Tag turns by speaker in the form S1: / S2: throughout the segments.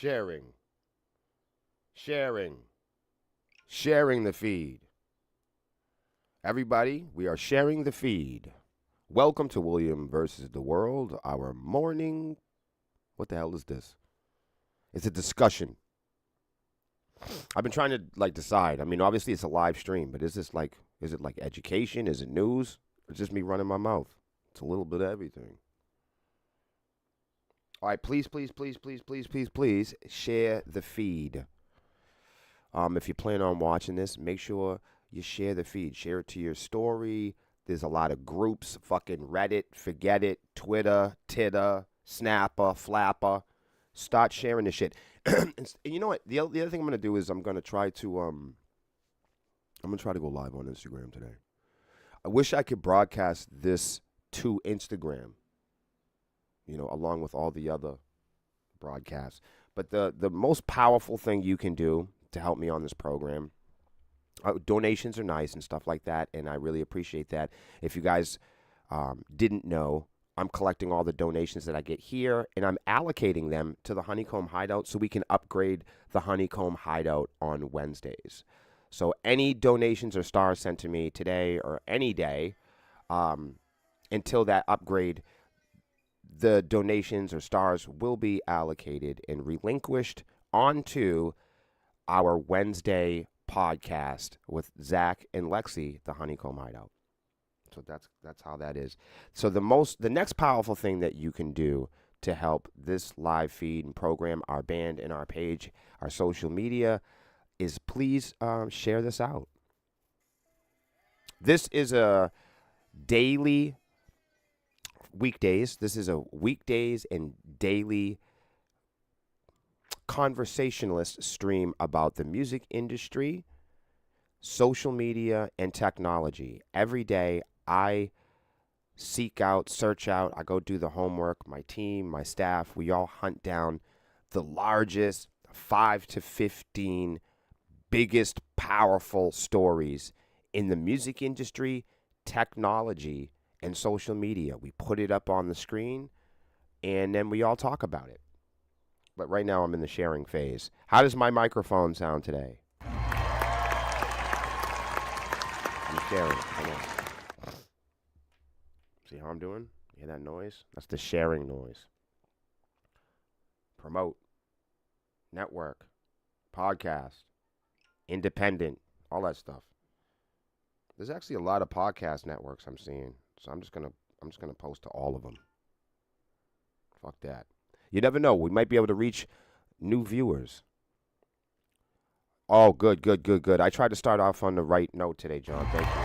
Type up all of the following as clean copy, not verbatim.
S1: Sharing, sharing, sharing the feed. Everybody, we are sharing the feed. Welcome to William versus the World, our morning. What the hell is this? It's a discussion. I've been trying to decide. I mean, obviously it's a live stream, but is it like education? Is it news? It's just me running my mouth. It's a little bit of everything. All right, please, please, please, please, please, please, please share the feed. If you plan on watching this, make sure you share the feed. Share it to your story. There's a lot of groups, fucking Reddit, forget it, Twitter, Titter, Snapper, Flapper. Start sharing this shit. And you know what? The other thing I'm gonna do is I'm gonna try to go live on Instagram today. I wish I could broadcast this to Instagram, along with all the other broadcasts. But the most powerful thing you can do to help me on this program, donations are nice and stuff like that, and I really appreciate that. If you guys didn't know, I'm collecting all the donations that I get here, and I'm allocating them to the Honeycomb Hideout so we can upgrade the Honeycomb Hideout on Wednesdays. So any donations or stars sent to me today or any day, until that upgrade, the donations or stars will be allocated and relinquished onto our Wednesday podcast with Zach and Lexi, the Honeycomb Hideout. So that's how that is. So the next powerful thing that you can do to help this live feed and program, our band and our page, our social media, is please share this out. This is a daily weekdays. This is a weekdays and daily conversationalist stream about the music industry, social media, and technology. Every day I seek out, search out, I go do the homework. My team, my staff, we all hunt down the largest 5 to 15 biggest powerful stories in the music industry, technology, and social media. We put it up on the screen and then we all talk about it. But right now I'm in the sharing phase. How does my microphone sound today? I'm sharing. Come on. See how I'm doing? You hear that noise? That's the sharing noise. Promote. Network. Podcast. Independent. All that stuff. There's actually a lot of podcast networks I'm seeing. So I'm just gonna post to all of them. Fuck that. You never know. We might be able to reach new viewers. Oh, good, good, good, good. I tried to start off on the right note today, John. Thank you.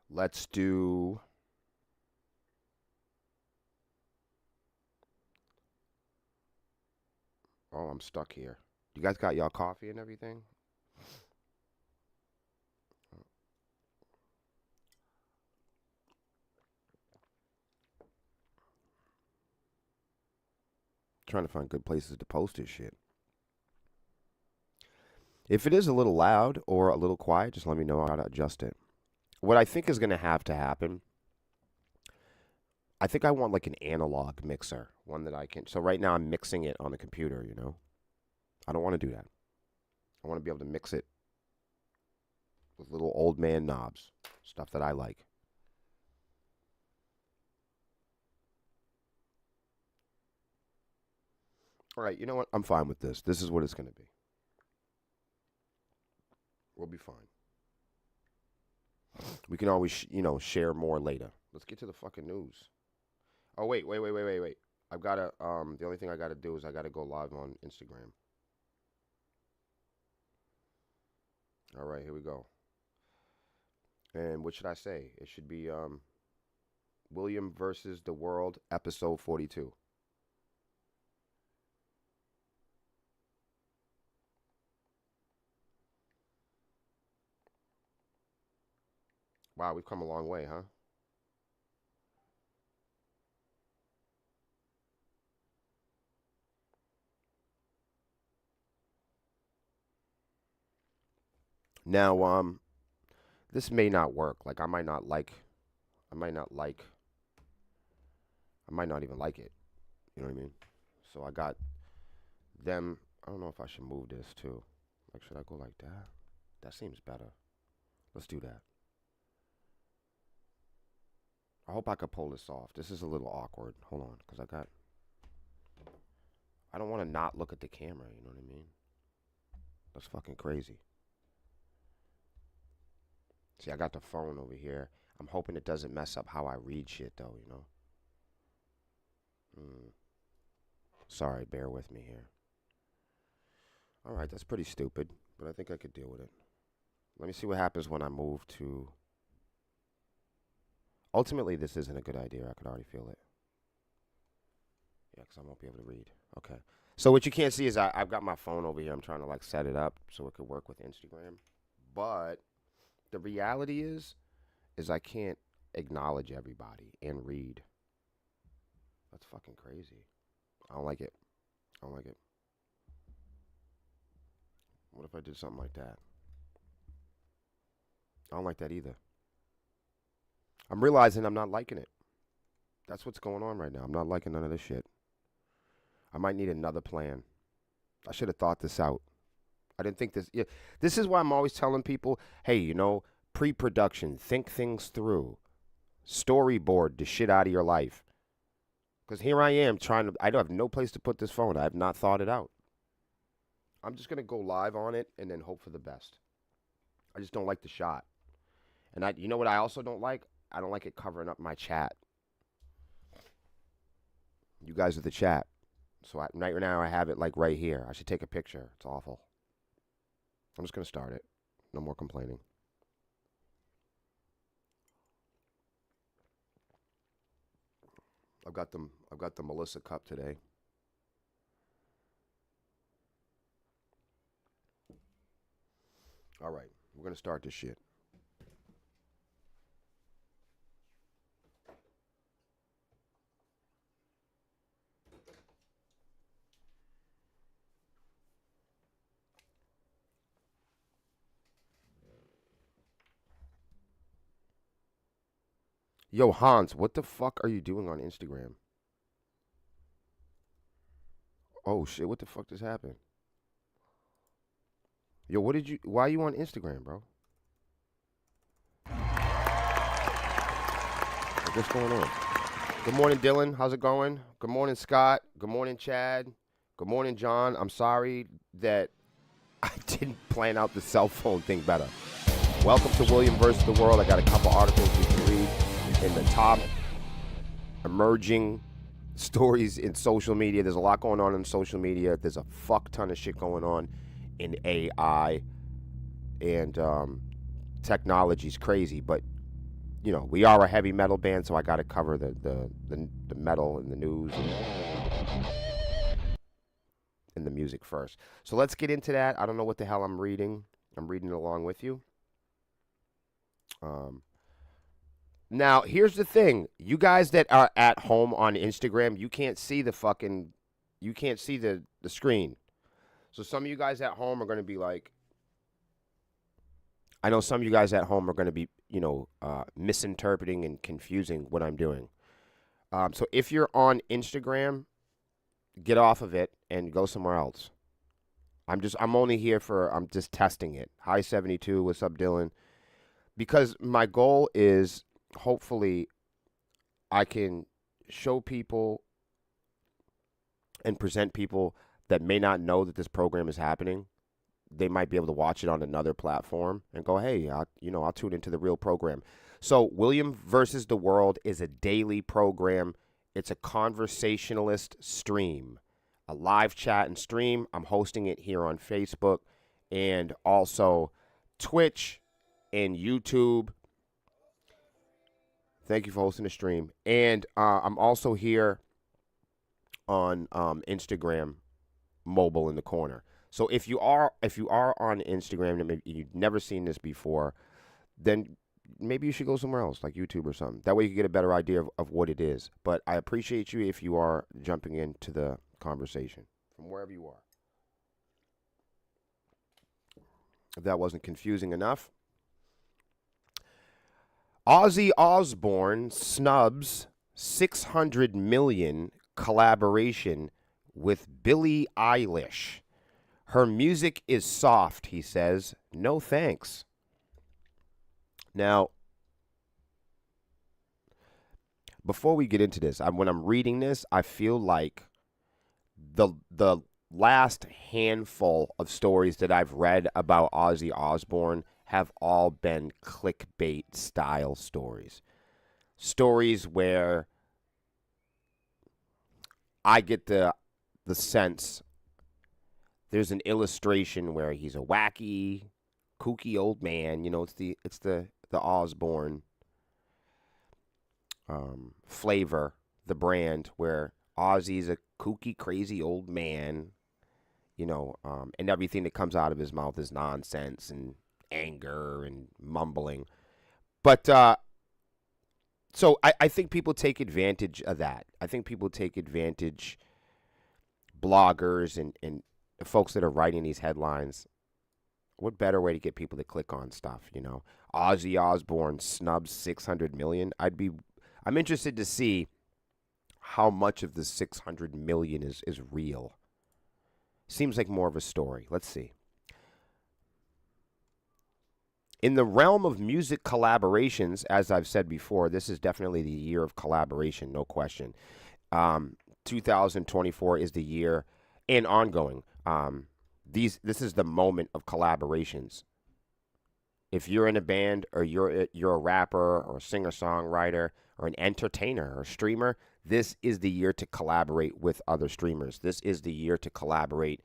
S1: Let's do... Oh, I'm stuck here. You guys got y'all coffee and everything? Trying to find good places to post this shit. If it is a little loud or a little quiet, just let me know how to adjust it. What I think is going to have to happen, I think I want like an analog mixer, one that I can. So right now I'm mixing it on a computer, I don't want to do that. I want to be able to mix it with little old man knobs, stuff that I like. All right, you know what? I'm fine with this. This is what it's going to be. We'll be fine. We can always, share more later. Let's get to the fucking news. Oh, wait, wait, wait, wait, wait, wait. I've got to, the only thing I got to do is I got to go live on Instagram. All right, here we go. And what should I say? It should be William versus the World, episode 42. Wow, we've come a long way, huh? Now, this may not work. Like I might not like I might not even like it. You know what I mean? So I got them. I don't know if I should move this too. Like, should I go like that? That seems better. Let's do that. I hope I could pull this off. This is a little awkward. Hold on, because I don't want to not look at the camera. You know what I mean? That's fucking crazy. See, I got the phone over here. I'm hoping it doesn't mess up how I read shit, though, you know? Sorry, bear with me here. All right, that's pretty stupid, but I think I could deal with it. Let me see what happens when I move to... Ultimately, this isn't a good idea. I could already feel it. Yeah, because I won't be able to read. Okay. So what you can't see is I've got my phone over here. I'm trying to, like, set it up so it could work with Instagram. But the reality is I can't acknowledge everybody and read. That's fucking crazy. I don't like it. I don't like it. What if I did something like that? I don't like that either. I'm realizing I'm not liking it. That's what's going on right now. I'm not liking none of this shit. I might need another plan. I should have thought this out. I didn't think this. Yeah, this is why I'm always telling people, hey, you know, pre-production, think things through. Storyboard the shit out of your life. Because here I am trying to, I don't have no place to put this phone. I have not thought it out. I'm just going to go live on it and then hope for the best. I just don't like the shot. And you know what I also don't like? I don't like it covering up my chat. You guys are the chat. So right now I have it like right here. I should take a picture. It's awful. I'm just going to start it. No more complaining. I've got the Melissa cup today. All right, we're going to start this shit. Yo, Hans, what the fuck are you doing on Instagram? Oh shit, what the fuck just happened? Yo, why are you on Instagram, bro? What's going on? Good morning, Dylan. How's it going? Good morning, Scott. Good morning, Chad. Good morning, John. I'm sorry that I didn't plan out the cell phone thing better. Welcome to William versus the World. I got a couple articles we can read in the top emerging stories in social media. There's a lot going on in social media. There's a fuck ton of shit going on in AI, and technology's crazy. But you know, we are a heavy metal band, so I got to cover the metal and the news and the music first. So let's get into that. I don't know what the hell I'm reading. I'm reading it along with you. Now, here's the thing. You guys that are at home on Instagram, you can't see the screen. So some of you guys at home are going to be like, I know some of you guys at home are going to be, misinterpreting and confusing what I'm doing. So if you're on Instagram, get off of it and go somewhere else. I'm just testing it. Hi 72, what's up, Dylan? Because my goal is hopefully I can show people and present people that may not know that this program is happening. They might be able to watch it on another platform and go, hey, I'll tune into the real program. So William versus the World is a daily program. It's a conversationalist stream, a live chat and stream. I'm hosting it here on Facebook and also Twitch and YouTube. Thank you for hosting the stream. And I'm also here on Instagram, mobile in the corner. So if you are on Instagram and maybe you've never seen this before, then maybe you should go somewhere else, like YouTube or something. That way you can get a better idea of what it is. But I appreciate you if you are jumping into the conversation from wherever you are. If that wasn't confusing enough. Ozzy Osbourne snubs 600 million collaboration with Billie Eilish. Her music is soft, he says. No thanks. Now, before we get into this, when I'm reading this, I feel like the last handful of stories that I've read about Ozzy Osbourne have all been clickbait style stories. Stories where I get the sense there's an illustration where he's a wacky, kooky old man. You know, it's the Osbourne flavor, the brand where Ozzy's a kooky, crazy old man. You know, and everything that comes out of his mouth is nonsense and anger and mumbling. But so I think people take advantage of that. I think people take advantage, bloggers and folks that are writing these headlines. What better way to get people to click on stuff, you know? Ozzy Osbourne snubs 600 million. I'm interested to see how much of the 600 million is real. Seems like more of a story. Let's see. In the realm of music collaborations, as I've said before, this is definitely the year of collaboration, no question. 2024 is the year and ongoing. This is the moment of collaborations. If you're in a band or you're a rapper or a singer-songwriter or an entertainer or streamer, this is the year to collaborate with other streamers. This is the year to collaborate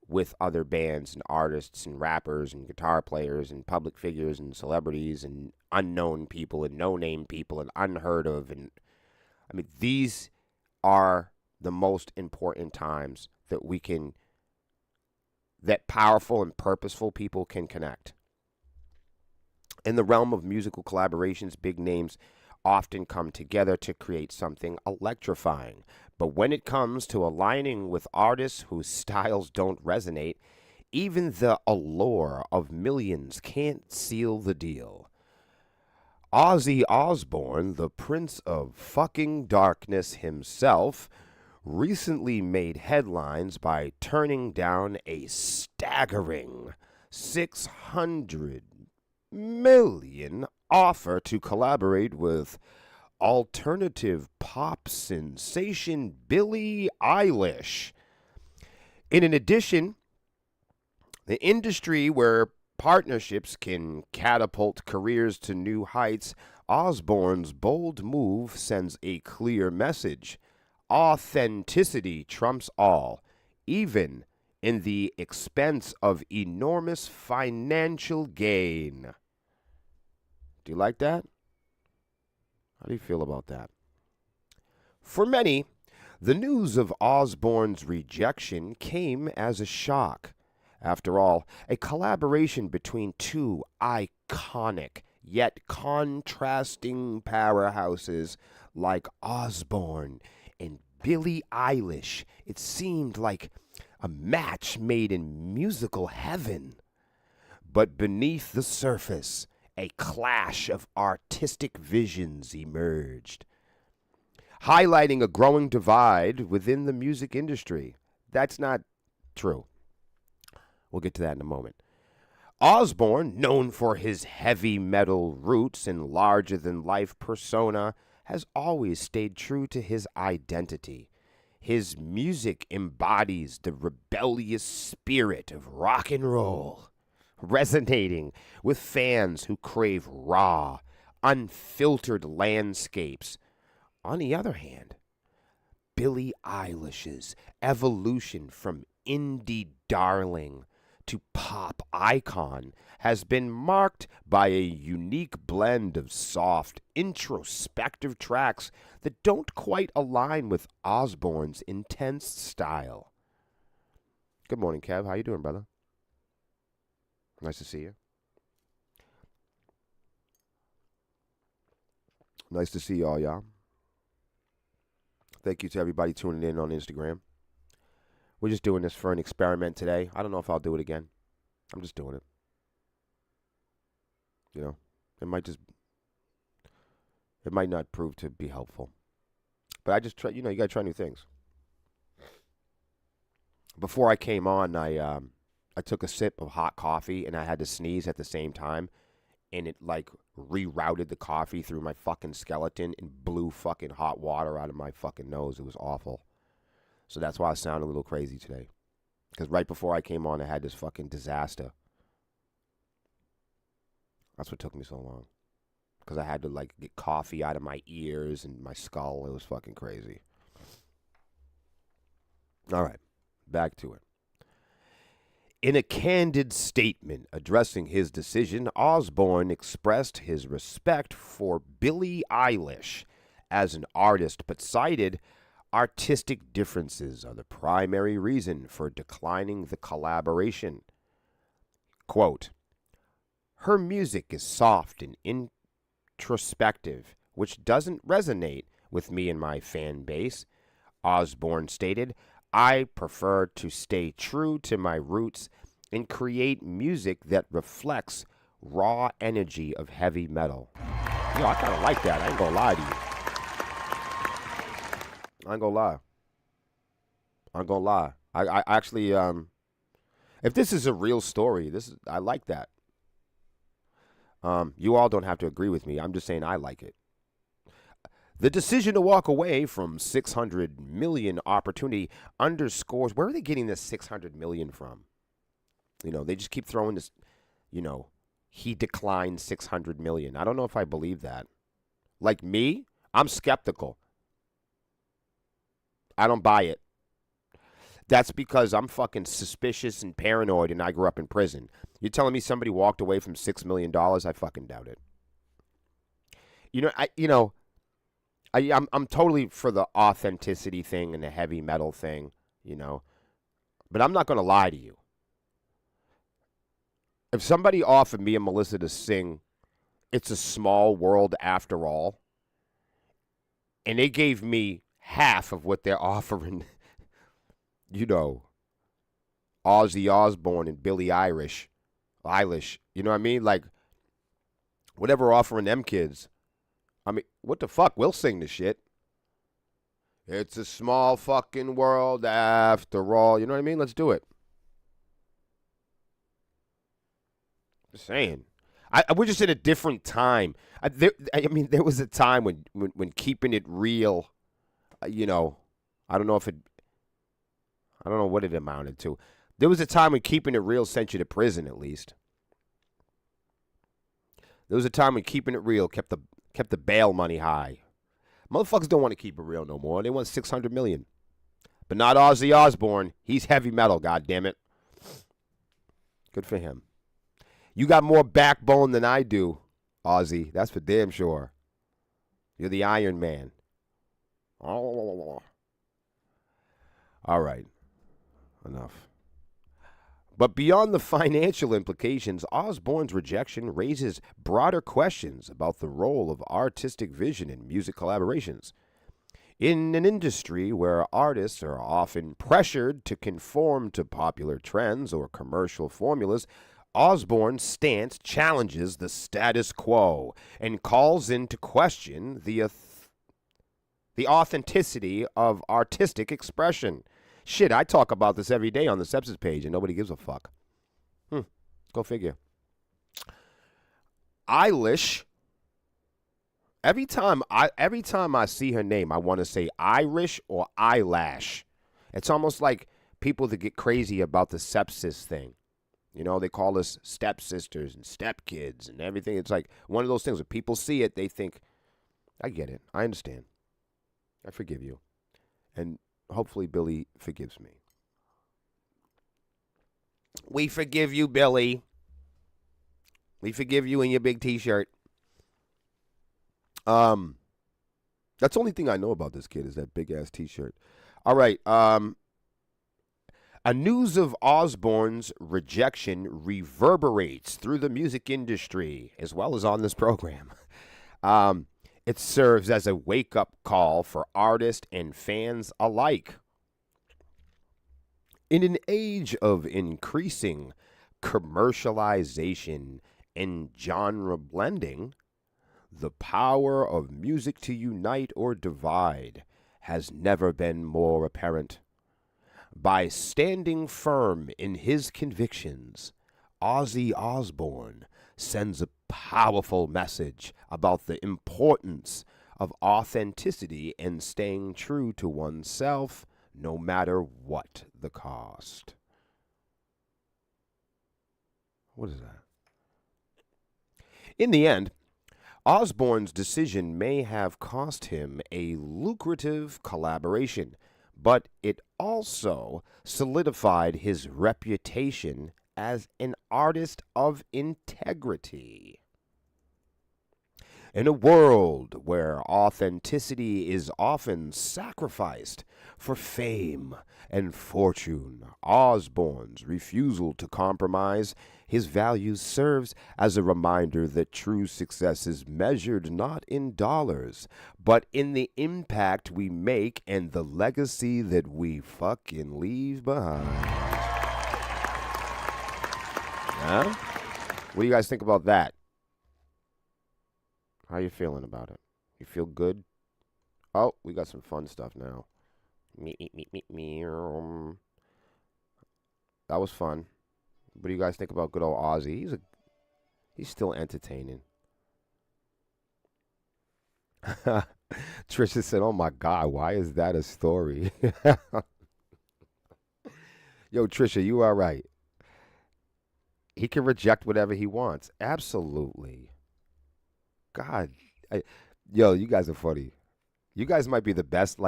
S1: with other bands and artists and rappers and guitar players and public figures and celebrities and unknown people and no-name people and unheard of. And I mean, these are the most important times that powerful and purposeful people can connect. In the realm of musical collaborations, big names often come together to create something electrifying. But when it comes to aligning with artists whose styles don't resonate, even the allure of millions can't seal the deal. Ozzy Osbourne, the Prince of fucking Darkness himself, recently made headlines by turning down a staggering 600 million offer to collaborate with alternative pop sensation Billie Eilish. In addition, the industry where partnerships can catapult careers to new heights, Osbourne's bold move sends a clear message. Authenticity trumps all, even in the expense of enormous financial gain. Do you like that? How do you feel about that? For many, the news of Osbourne's rejection came as a shock. After all, a collaboration between two iconic yet contrasting powerhouses like Osbourne and Billie Eilish, it seemed like a match made in musical heaven. But beneath the surface, a clash of artistic visions emerged, highlighting a growing divide within the music industry. That's not true. We'll get to that in a moment. Osbourne, known for his heavy metal roots and larger-than-life persona, has always stayed true to his identity. His music embodies the rebellious spirit of rock and roll, resonating with fans who crave raw, unfiltered landscapes. On the other hand, Billie Eilish's evolution from indie darling to pop icon has been marked by a unique blend of soft, introspective tracks that don't quite align with Osbourne's intense style. Good morning, Kev. How you doing, brother? Nice to see you. Nice to see y'all. Thank you to everybody tuning in on Instagram. We're just doing this for an experiment today. I don't know if I'll do it again. I'm just doing it. You know, it might not prove to be helpful. but I just try. You got to try new things. Before I came on, I took a sip of hot coffee and I had to sneeze at the same time, and it like rerouted the coffee through my fucking skeleton and blew fucking hot water out of my fucking nose. It was awful. So that's why I sound a little crazy today. Because right before I came on, I had this fucking disaster. That's what took me so long. Because I had to like get coffee out of my ears and my skull. It was fucking crazy. All right, back to it. In a candid statement addressing his decision, Osbourne expressed his respect for Billie Eilish as an artist, but cited artistic differences are the primary reason for declining the collaboration. Quote, her music is soft and introspective, which doesn't resonate with me and my fan base, Osbourne stated. I prefer to stay true to my roots and create music that reflects raw energy of heavy metal. I kind of like that. I ain't gonna lie to you. I ain't gonna lie. I actually, if this is a real story, I like that. You all don't have to agree with me. I'm just saying I like it. The decision to walk away from 600 million opportunity underscores where are they getting this 600 million from? They just keep throwing this, he declined 600 million. I don't know if I believe that. Like me, I'm skeptical. I don't buy it. That's because I'm fucking suspicious and paranoid and I grew up in prison. You're telling me somebody walked away from $6 million? I fucking doubt it. I'm totally for the authenticity thing and the heavy metal thing, but I'm not going to lie to you. If somebody offered me and Melissa to sing It's a Small World After All, and they gave me half of what they're offering, Ozzy Osbourne and Billie Eilish, you know what I mean? Like, whatever offering them kids, I mean, what the fuck? We'll sing the shit. It's a small fucking world after all. You know what I mean? Let's do it. Just saying. We're just in a different time. There was a time when keeping it real, I don't know what it amounted to. There was a time when keeping it real sent you to prison, at least. There was a time when keeping it real kept the bail money high. Motherfuckers don't want to keep it real no more. They want 600 million. But not Ozzy Osbourne. He's heavy metal, goddammit. Good for him. You got more backbone than I do, Ozzy. That's for damn sure. You're the Iron Man. Oh. All right. Enough. But beyond the financial implications, Osbourne's rejection raises broader questions about the role of artistic vision in music collaborations. In an industry where artists are often pressured to conform to popular trends or commercial formulas, Osbourne's stance challenges the status quo and calls into question the authenticity of artistic expression. Shit, I talk about this every day on the Sepsis page, and nobody gives a fuck. Go figure. Eilish. Every time I see her name, I want to say Irish or eyelash. It's almost like people that get crazy about the sepsis thing. They call us stepsisters and stepkids and everything. It's like one of those things. When people see it, they think, I get it. I understand. I forgive you. And hopefully Billy forgives me. We forgive you, Billy. We forgive you in your big T-shirt. That's the only thing I know about this kid is that big-ass T-shirt. All right. A news of Osbourne's rejection reverberates through the music industry as well as on this program. It serves as a wake-up call for artists and fans alike. In an age of increasing commercialization and genre blending, the power of music to unite or divide has never been more apparent. By standing firm in his convictions, Ozzy Osbourne sends a powerful message about the importance of authenticity and staying true to oneself no matter what the cost. What is that? In the end, Osborne's decision may have cost him a lucrative collaboration, but it also solidified his reputation as an artist of integrity. In a world where authenticity is often sacrificed for fame and fortune, Osborne's refusal to compromise his values serves as a reminder that true success is measured not in dollars, but in the impact we make and the legacy that we fucking leave behind. Huh? What do you guys think about that? How you feeling about it? You feel good? Oh, we got some fun stuff now. Me. That was fun. What do you guys think about good old Ozzy? He's still entertaining. Trisha said, "Oh my God, why is that a story?" Yo, Trisha, you are right. He can reject whatever he wants. Absolutely. God, yo, you guys are funny. You guys might be the best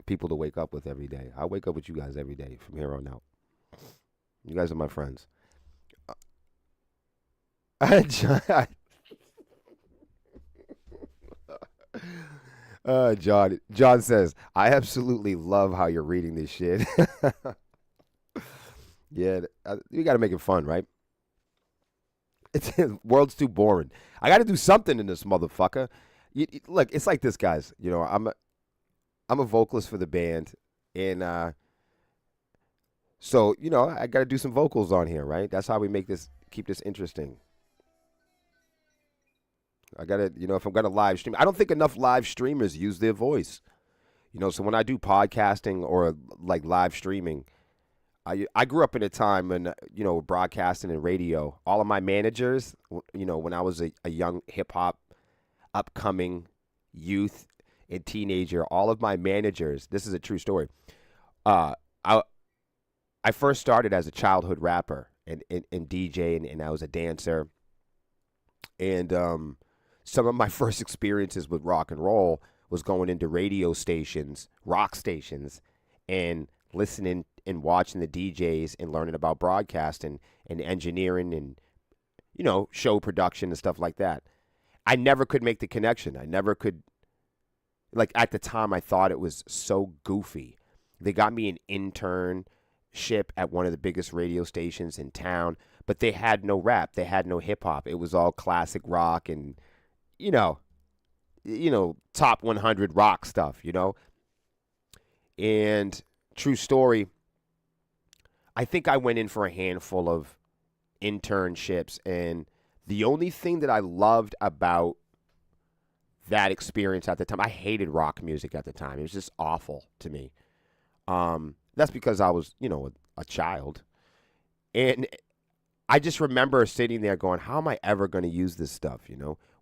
S1: people to wake up with every day. I wake up with you guys every day from here on out. You guys are my friends. John, John says, "I absolutely love how you're reading this shit." Yeah, you got to make it fun, right? It's world's too boring. I got to do something in this motherfucker. Look, it's like this, guys. I'm a vocalist for the band, and so I got to do some vocals on here, right? That's how we keep this interesting. I gotta, if I'm gonna live stream, I don't think enough live streamers use their voice. So when I do podcasting or like live streaming, I grew up in a time when broadcasting and radio. All of my managers, when I was a young hip hop upcoming youth and teenager, all of my managers. This is a true story. I first started as a childhood rapper and DJ, and I was a dancer. And some of my first experiences with rock and roll was going into radio stations, rock stations, and listening and watching the DJs and learning about broadcasting and engineering and, show production and stuff like that. I never could make the connection. I never could, at the time, I thought it was so goofy. They got me an internship at one of the biggest radio stations in town, but they had no rap. They had no hip hop. It was all classic rock and, top 100 rock stuff, And true story, I think I went in for a handful of internships, and the only thing that I loved about that experience at the time, I hated rock music at the time. It was just awful to me. That's because I was, a child. And I just remember sitting there going, how am I ever going to use this stuff,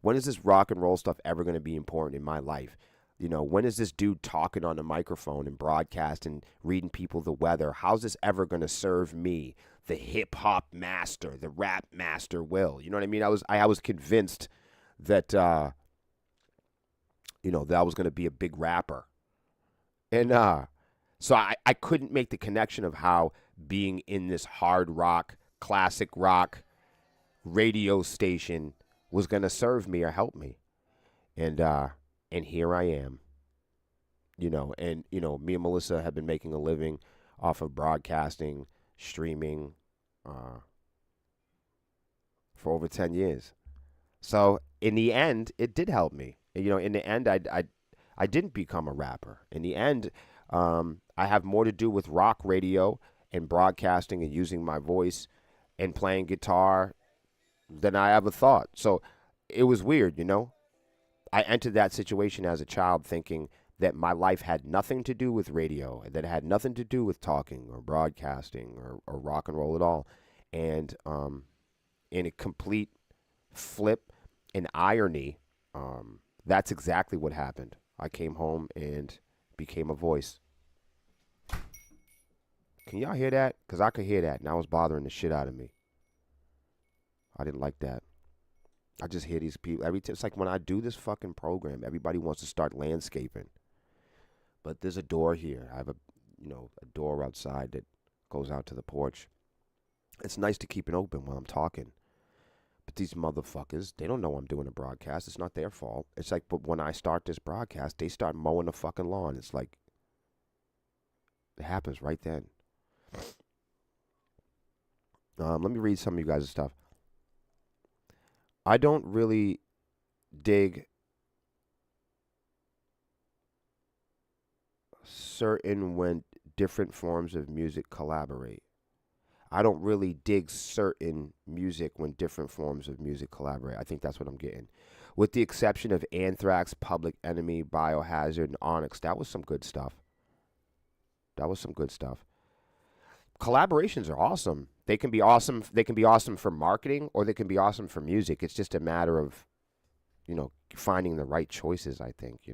S1: When is this rock and roll stuff ever going to be important in my life? When is this dude talking on the microphone and broadcasting, reading people the weather? How's this ever going to serve me, the hip hop master, the rap master, Will? You know what I mean? I was convinced that, that I was going to be a big rapper. And so I couldn't make the connection of how being in this hard rock, classic rock radio station was going to serve me or help me. And here I am, and, me and Melissa have been making a living off of broadcasting, streaming, for over 10 years. So in the end, it did help me. In the end, I didn't become a rapper. In the end, I have more to do with rock radio and broadcasting and using my voice and playing guitar than I ever thought. So it was weird, I entered that situation as a child thinking that my life had nothing to do with radio, that had nothing to do with talking or broadcasting or rock and roll at all. And in a complete flip and irony, that's exactly what happened. I came home and became a voice. Can y'all hear that? Because I could hear that, and that was bothering the shit out of me. I didn't like that. I just hear these people it's like when I do this fucking program, everybody wants to start landscaping. But there's a door here. I have a door outside that goes out to the porch. It's nice to keep it open while I'm talking. But these motherfuckers, they don't know I'm doing a broadcast. It's not their fault. It's like, but when I start this broadcast, they start mowing the fucking lawn. It's like, it happens right then. Let me read some of you guys' stuff. I don't really dig certain when different forms of music collaborate. I don't really dig certain music when different forms of music collaborate. I think that's what I'm getting. With the exception of Anthrax, Public Enemy, Biohazard, and Onyx. That was some good stuff. Collaborations are awesome. They can be awesome. They can be awesome for marketing, or they can be awesome for music. It's just a matter of, finding the right choices, I think,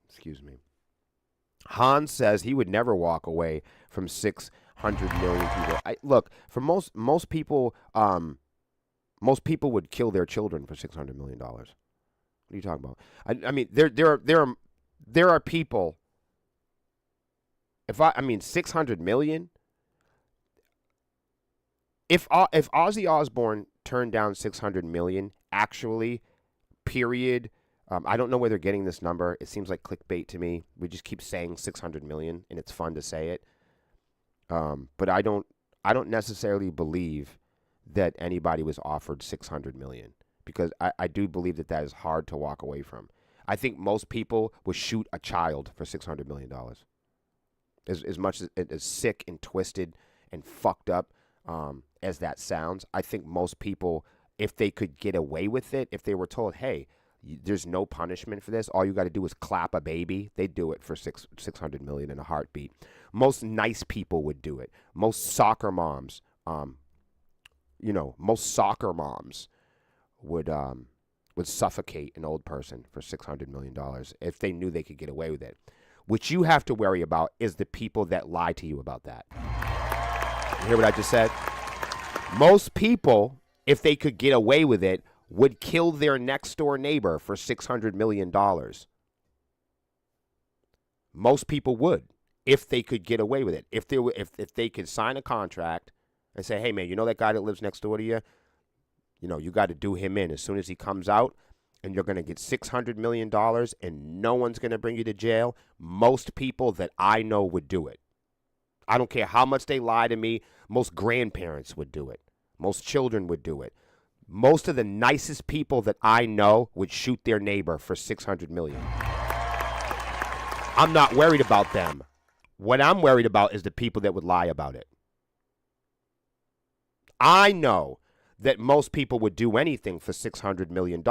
S1: Excuse me. Hans says he would never walk away from 600 million people. Look, for most people would kill their children for $600 million. What are you talking about? I mean, there are people. If 600 million. If Ozzy Osbourne turned down 600 million, actually, period. I don't know where they're getting this number. It seems like clickbait to me. We just keep saying 600 million, and it's fun to say it. But I don't necessarily believe that anybody was offered 600 million, because I do believe that is hard to walk away from. I think most people would shoot a child for $600 million. As much as sick and twisted and fucked up as that sounds, I think most people, if they could get away with it, if they were told, hey, there's no punishment for this, all you got to do is clap a baby, they'd do it for 600 million in a heartbeat. Most nice people would do it. Most soccer moms, would suffocate an old person for $600 million if they knew they could get away with it. What you have to worry about is the people that lie to you about that. You hear what I just said? Most people, if they could get away with it, would kill their next door neighbor for $600 million. Most people would, if they could get away with it. If they could sign a contract and say, hey man, you know that guy that lives next door to you? You got to do him in as soon as he comes out, and you're going to get $600 million and no one's going to bring you to jail. Most people that I know would do it. I don't care how much they lie to me. Most grandparents would do it. Most children would do it. Most of the nicest people that I know would shoot their neighbor for $600 million. I'm not worried about them. What I'm worried about is the people that would lie about it. I know that most people would do anything for $600 million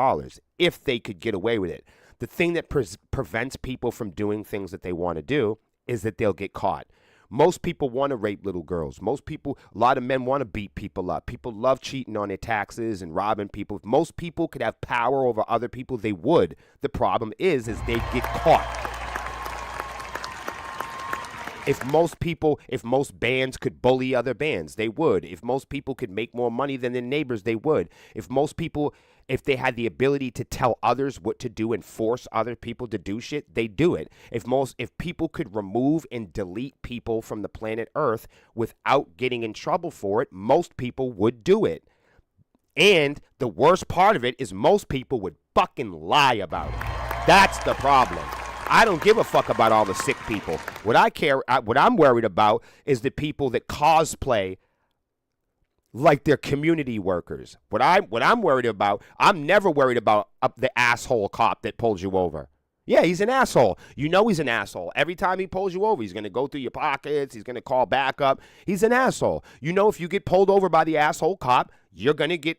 S1: if they could get away with it. The thing that prevents people from doing things that they want to do is that they'll get caught. Most people want to rape little girls. A lot of men want to beat people up. People love cheating on their taxes and robbing people. If most people could have power over other people, they would. The problem is they get caught. If most bands could bully other bands, they would. If most people could make more money than their neighbors, they would. If they had the ability to tell others what to do and force other people to do shit, they do it. If people could remove and delete people from the planet Earth without getting in trouble for it, most people would do it. And the worst part of it is most people would fucking lie about it. That's the problem. I don't give a fuck about all the sick people. What I'm worried about is the people that cosplay like they're community workers. What I'm worried about, I'm never worried about the asshole cop that pulls you over. Yeah, he's an asshole. You know he's an asshole. Every time he pulls you over, he's going to go through your pockets. He's going to call backup. He's an asshole. You know if you get pulled over by the asshole cop, you're going to get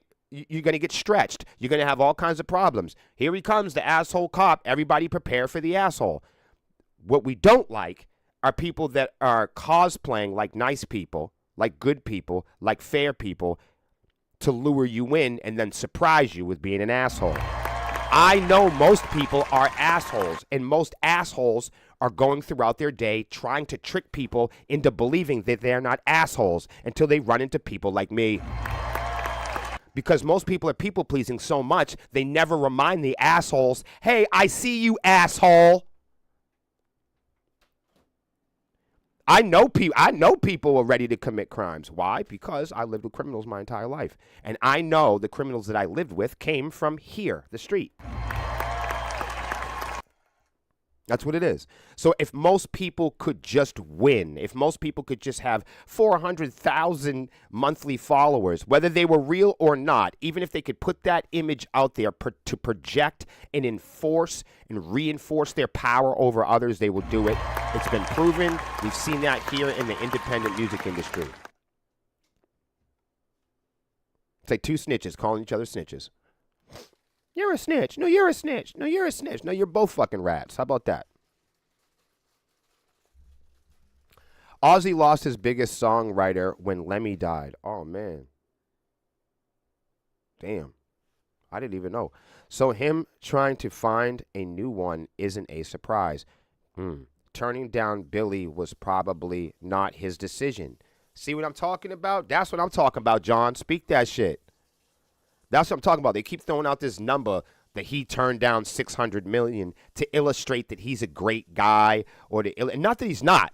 S1: you're going to get stretched. You're going to have all kinds of problems. Here he comes, the asshole cop. Everybody prepare for the asshole. What we don't like are people that are cosplaying like nice people, like good people, like fair people, to lure you in and then surprise you with being an asshole. I know most people are assholes, and most assholes are going throughout their day trying to trick people into believing that they're not assholes until they run into people like me. Because most people are people-pleasing so much, they never remind the assholes, hey, I see you, asshole. I know people are ready to commit crimes. Why? Because I lived with criminals my entire life. And I know the criminals that I lived with came from here, the street. That's what it is. So if most people could just win, if most people could just have 400,000 monthly followers, whether they were real or not, even if they could put that image out there to project and enforce and reinforce their power over others, they will do it. It's been proven. We've seen that here in the independent music industry. It's like two snitches calling each other snitches. You're a snitch. No, you're a snitch. No, you're a snitch. No, you're both fucking rats. How about that? Ozzy lost his biggest songwriter when Lemmy died. Oh, man. Damn. I didn't even know. So him trying to find a new one isn't a surprise. Turning down Billy was probably not his decision. See what I'm talking about? That's what I'm talking about, John. Speak that shit. That's what I'm talking about. They keep throwing out this number that he turned down $600 million to illustrate that he's a great guy, and not that he's not.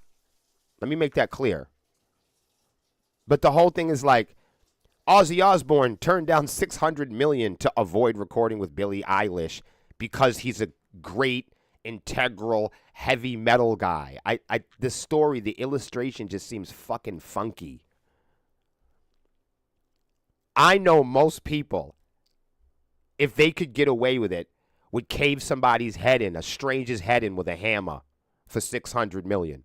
S1: Let me make that clear. But the whole thing is like Ozzy Osbourne turned down $600 million to avoid recording with Billie Eilish because he's a great, integral, heavy metal guy. The story, the illustration just seems fucking funky. I know most people, if they could get away with it, would cave somebody's head in, a stranger's head in with a hammer for $600 million.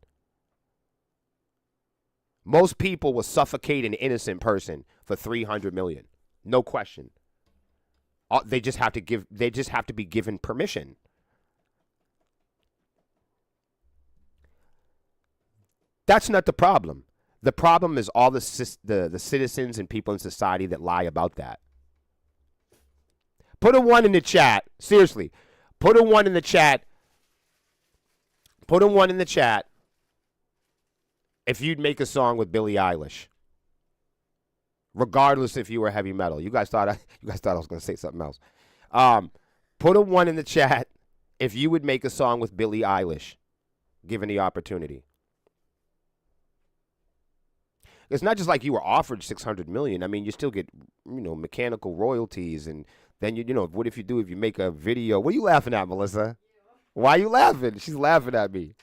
S1: Most people will suffocate an innocent person for $300 million. No question. They just have to be given permission. That's not the problem. The problem is all the citizens and people in society that lie about that. Put a 1 in the chat. Seriously. Put a 1 in the chat. Put a 1 in the chat if you'd make a song with Billie Eilish. Regardless if you were heavy metal. You guys thought I was going to say something else. Put a 1 in the chat if you would make a song with Billie Eilish, given the opportunity. It's not just like you were offered $600 million. I mean, you still get, mechanical royalties, and then what if you make a video? What are you laughing at, Melissa? Why are you laughing? She's laughing at me.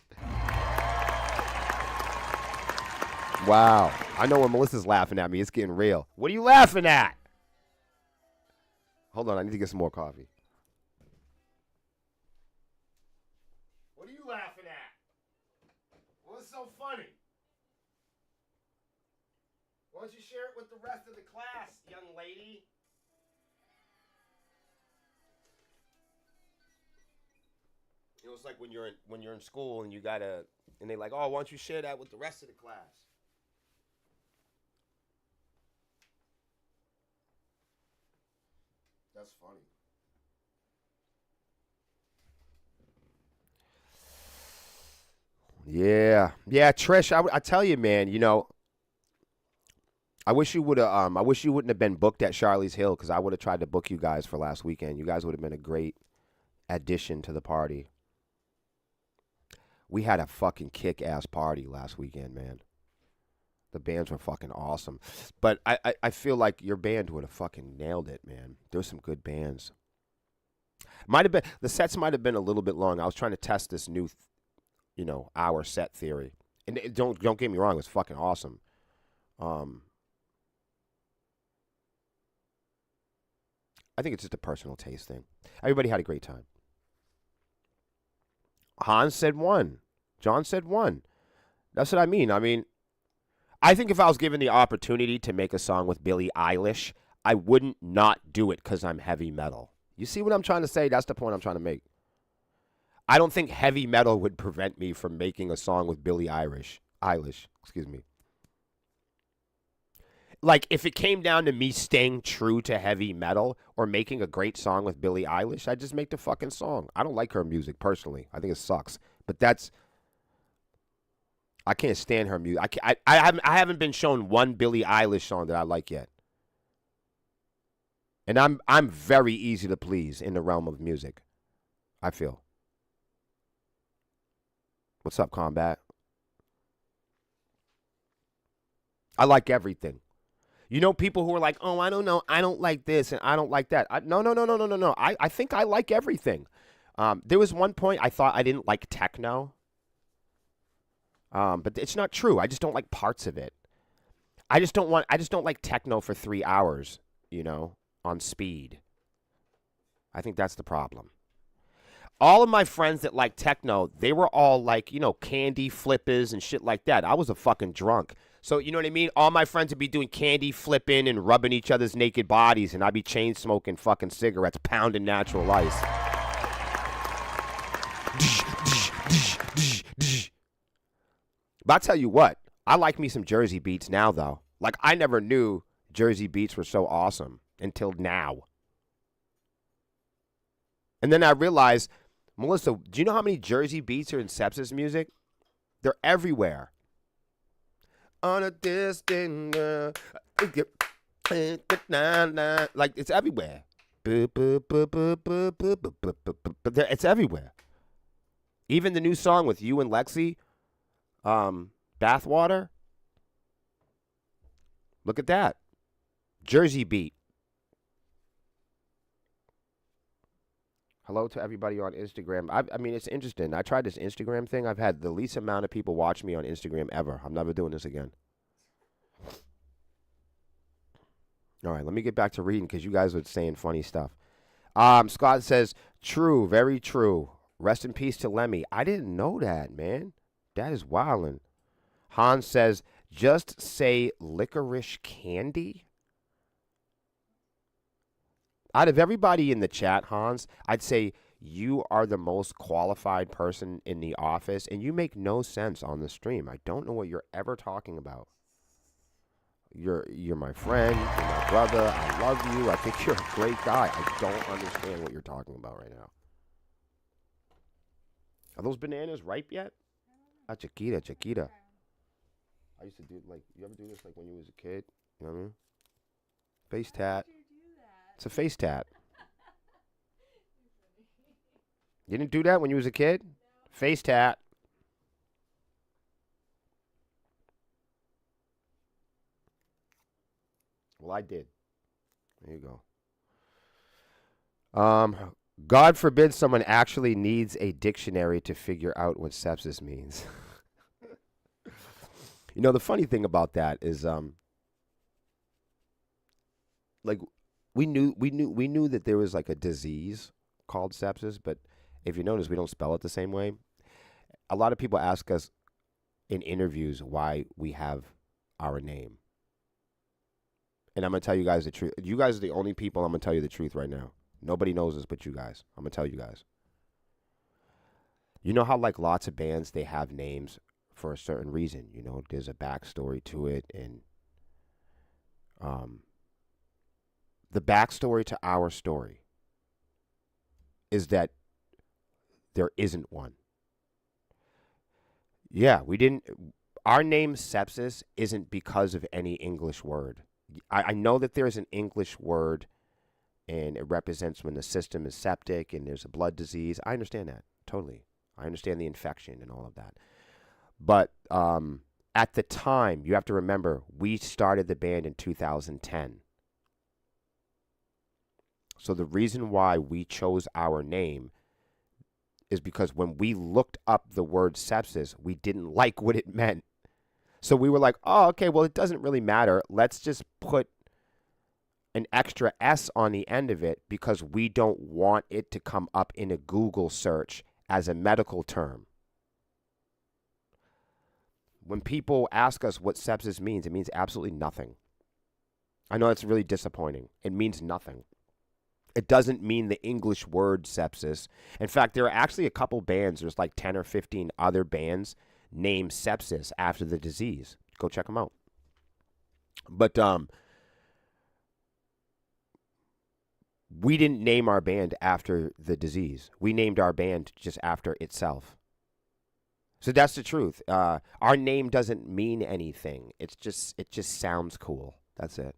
S1: Wow. I know when Melissa's laughing at me, it's getting real. What are you laughing at? Hold on, I need to get some more coffee. What are you laughing at? What's so funny? Why don't you share it with the rest of the class, young lady? It's like when you're in school and and they're like, oh, why don't you share that with the rest of the class? That's funny. Yeah, Trish. I tell you, man. I wish you would have. I wish you wouldn't have been booked at Charlie's Hill, because I would have tried to book you guys for last weekend. You guys would have been a great addition to the party. We had a fucking kick-ass party last weekend, man. The bands were fucking awesome. But I feel like your band would have fucking nailed it, man. There's some good bands. The sets might have been a little bit long. I was trying to test this new, hour set theory. And don't get me wrong, it was fucking awesome. I think it's just a personal taste thing. Everybody had a great time. Hans said 1. John said 1. That's what I mean. I think if I was given the opportunity to make a song with Billie Eilish, I wouldn't not do it because I'm heavy metal. You see what I'm trying to say? That's the point I'm trying to make. I don't think heavy metal would prevent me from making a song with Billie Eilish, excuse me. Like, if it came down to me staying true to heavy metal or making a great song with Billie Eilish, I'd just make the fucking song. I don't like her music personally. I think it sucks. But I can't stand her music. I haven't been shown one Billie Eilish song that I like yet. And I'm very easy to please in the realm of music, I feel. What's up, Combat? I like everything. You know, people who are like, oh, I don't know, I don't like this and I don't like that. No. I think I like everything. There was one point I thought I didn't like techno, but it's not true. I just don't like parts of it. I just don't like techno for 3 hours, on speed. I think that's the problem. All of my friends that like techno, they were all like, candy flippers and shit like that. I was a fucking drunk. So, you know what I mean? All my friends would be doing candy flipping and rubbing each other's naked bodies, and I'd be chain smoking fucking cigarettes, pounding natural ice. But I'll tell you what, I like me some Jersey beats now, though. Like, I never knew Jersey beats were so awesome until now. And then I realized, Melissa, do you know how many Jersey beats are in Sepsis music? They're everywhere. On a distant, like, it's everywhere. It's everywhere. Even the new song with you and Lexi, Bathwater. Look at that. Jersey beat. Hello to everybody on Instagram. I mean, it's interesting. I tried this Instagram thing. I've had the least amount of people watch me on Instagram ever. I'm never doing this again. All right, let me get back to reading because you guys were saying funny stuff. Scott says, true, very true. Rest in peace to Lemmy. I didn't know that, man. That is wildin'. Hans says, just say licorice candy? Out of everybody in the chat, Hans, I'd say you are the most qualified person in the office, and you make no sense on the stream. I don't know what you're ever talking about. You're my friend, you're my brother, I love you, I think you're a great guy. I don't understand what you're talking about right now. Are those bananas ripe yet? Ah, Chiquita. I used to do, like, you ever do this, like, when you was a kid? You know what I mean? Face tat. It's a face tat. You didn't do that when you was a kid? Face tat. Well, I did. There you go. God forbid someone actually needs a dictionary to figure out what sepsis means. The funny thing about that is, like, we knew that there was like a disease called sepsis, but if you notice, we don't spell it the same way. A lot of people ask us in interviews why we have our name. And I'm going to tell you guys the truth. You guys are the only people I'm going to tell you the truth right now. Nobody knows this but you guys. I'm going to tell you guys. You know how, like, lots of bands, they have names for a certain reason. There's a backstory to it. And the backstory to our story is that there isn't one. Yeah, our name sepsis isn't because of any English word. I know that there's an English word and it represents when the system is septic and there's a blood disease. I understand that, totally. I understand the infection and all of that. But at the time, you have to remember, we started the band in 2010. So the reason why we chose our name is because when we looked up the word sepsis, we didn't like what it meant. So we were like, oh, okay, well, it doesn't really matter. Let's just put an extra S on the end of it because we don't want it to come up in a Google search as a medical term. When people ask us what sepsis means, it means absolutely nothing. I know it's really disappointing. It means nothing. It doesn't mean the English word sepsis. In fact, there are actually a couple bands, there's like 10 or 15 other bands named sepsis after the disease. Go check them out. But we didn't name our band after the disease. We named our band just after itself. So that's the truth. Our name doesn't mean anything. It just sounds cool. That's it.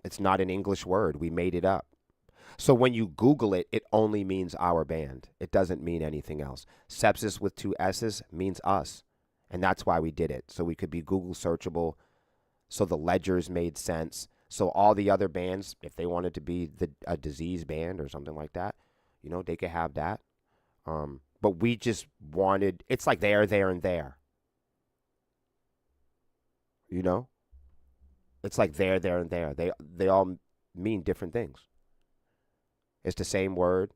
S1: It's not an English word. We made it up. So when you Google it, it only means our band. It doesn't mean anything else. Sepsis with two S's means us. And that's why we did it. So we could be Google searchable. So the ledgers made sense. So all the other bands, if they wanted to be a disease band or something like that, they could have that. But we just wanted, it's like there, and there. You know? It's like there, and there. They all mean different things. It's the same word.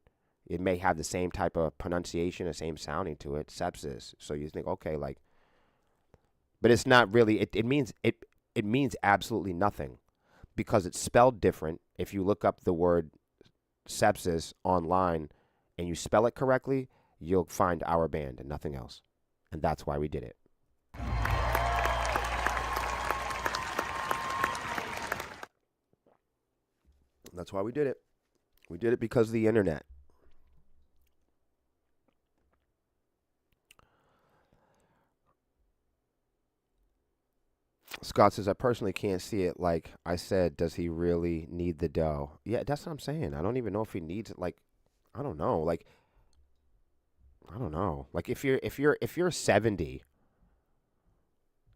S1: It may have the same type of pronunciation, the same sounding to it. Sepsis. So you think, okay, like, but it's not really. It means absolutely nothing, because it's spelled different. If you look up the word sepsis online and you spell it correctly, you'll find our band and nothing else. And that's why we did it. That's why we did it. We did it because of the internet. Scott says, I personally can't see it. Like I said, does he really need the dough? Yeah, that's what I'm saying. I don't even know if he needs it. Like, I don't know. Like, I don't know. Like if you're 70,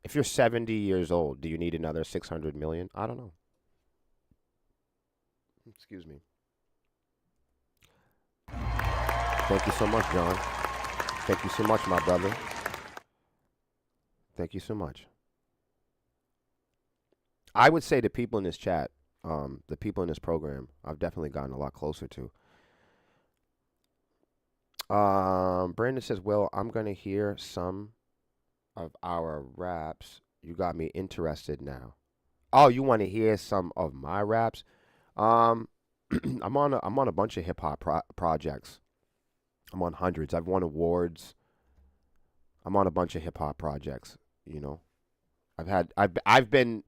S1: if you're 70 years old, do you need another 600 million? I don't know. Excuse me. Thank you so much, John. Thank you so much, my brother. Thank you so much. I would say the people in this chat, the people in this program, I've definitely gotten a lot closer to. Brandon says, "Well, I'm gonna hear some of our raps. You got me interested now. Oh, you want to hear some of my raps? Um, I'm on a bunch of hip hop projects. I'm on hundreds. I've won awards. I'm on a bunch of hip hop projects. You know, I've been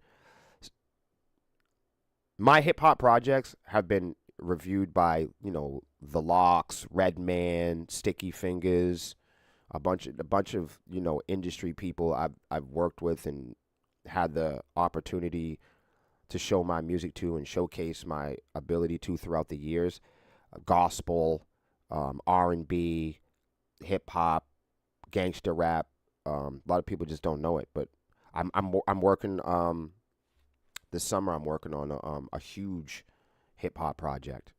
S1: my hip hop projects have been reviewed by the Locks, Redman, Sticky Fingers, a bunch of industry people I've worked with and had the opportunity to show my music to and showcase my ability to throughout the years. Gospel, R&B, hip hop, gangster rap. A lot of people just don't know it, but I'm working this summer. I'm working on a huge hip hop project.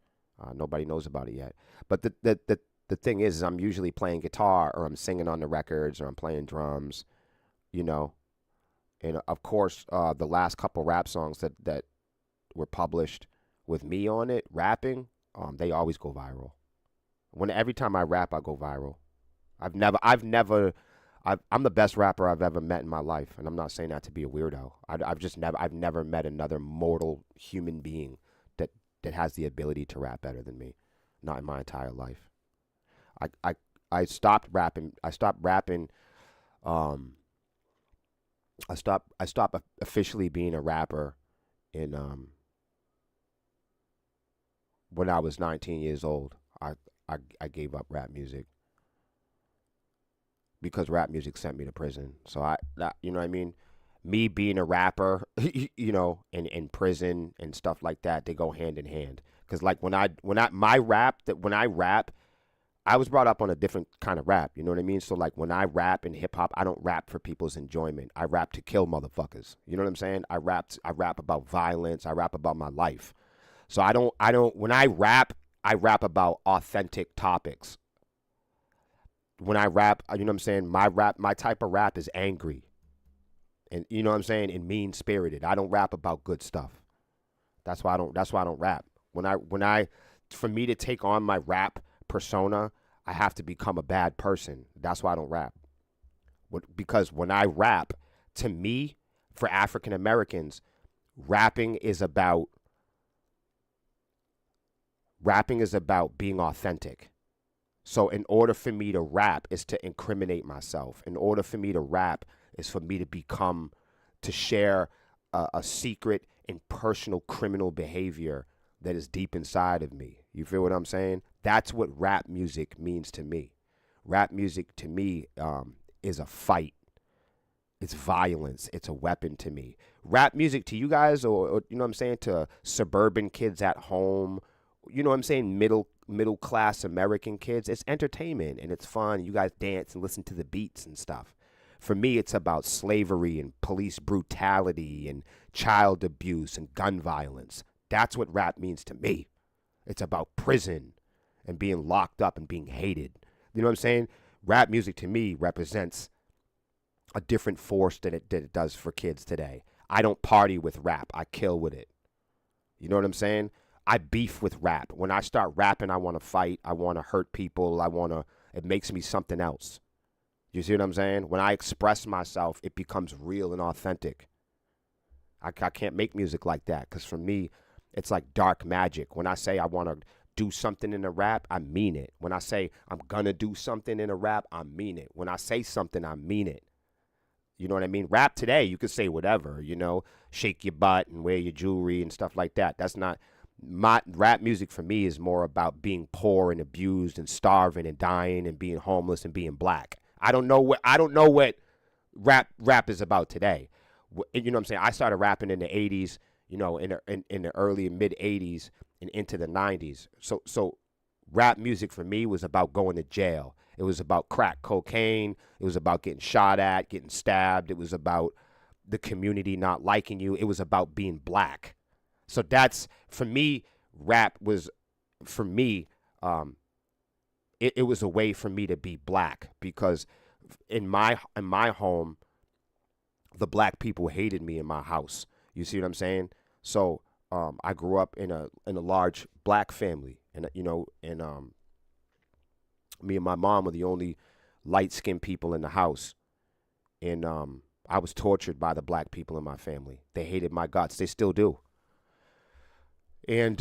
S1: Nobody knows about it yet, but the thing is I'm usually playing guitar or I'm singing on the records or I'm playing drums, you know. And of course, the last couple rap songs that were published with me on it, rapping, they always go viral. Every time I rap, I go viral. I'm the best rapper I've ever met in my life, and I'm not saying that to be a weirdo. I've never met another mortal human being that has the ability to rap better than me. Not in my entire life. I I I stopped rapping. I stopped rapping. Um, I stopped officially being a rapper in when I was 19 years old. I gave up rap music because rap music sent me to prison. So you know what I mean? Me being a rapper, in prison and stuff like that, they go hand in hand. Cause like when I rap, I was brought up on a different kind of rap. You know what I mean? So like when I rap in hip hop, I don't rap for people's enjoyment. I rap to kill motherfuckers. You know what I'm saying? I rap about violence. I rap about my life. So I don't when I rap about authentic topics. When I rap, you know what I'm saying? My type of rap is angry. And you know what I'm saying? And mean spirited. I don't rap about good stuff. That's why I don't rap. For me to take on my rap persona, I have to become a bad person. That's why I don't rap. Because when I rap, to me, for African Americans, rapping is about rapping is about being authentic. So in order for me to rap is to incriminate myself. In order for me to rap is for me to become, to share a secret and personal criminal behavior that is deep inside of me. You feel what I'm saying? That's what rap music means to me. Rap music to me is a fight. It's violence. It's a weapon to me. Rap music to you guys, or you know what I'm saying, to suburban kids at home, you know what I'm saying, middle class American kids, it's entertainment and it's fun. You guys dance and listen to the beats and stuff. For me, it's about slavery and police brutality and child abuse and gun violence. That's what rap means to me. It's about prison and being locked up and being hated. You know what I'm saying? Rap music to me represents a different force than it does for kids today. I don't party with rap. I kill with it. You know what I'm saying? I beef with rap. When I start rapping, I want to fight. I want to hurt people. It makes me something else. You see what I'm saying? When I express myself, it becomes real and authentic. I can't make music like that because for me, it's like dark magic. When I say I want to do something in a rap, I mean it. When I say I'm going to do something in a rap, I mean it. When I say something, I mean it. You know what I mean? Rap today, you could say whatever, you know, shake your butt and wear your jewelry and stuff like that. That's not, my rap music for me is more about being poor and abused and starving and dying and being homeless and being black. I don't know what rap is about today. You know what I'm saying? I started rapping in the 80s, you know, in the early mid 80s and into the 90s. So rap music for me was about going to jail. It was about crack cocaine. It was about getting shot at, getting stabbed. It was about the community not liking you. It was about being black. So that's, for me, rap was, for me, it was a way for me to be black because in my home, the black people hated me in my house. You see what I'm saying? So I grew up in a large black family, and you know, and me and my mom were the only light-skinned people in the house, and I was tortured by the black people in my family. They hated my guts. They still do. And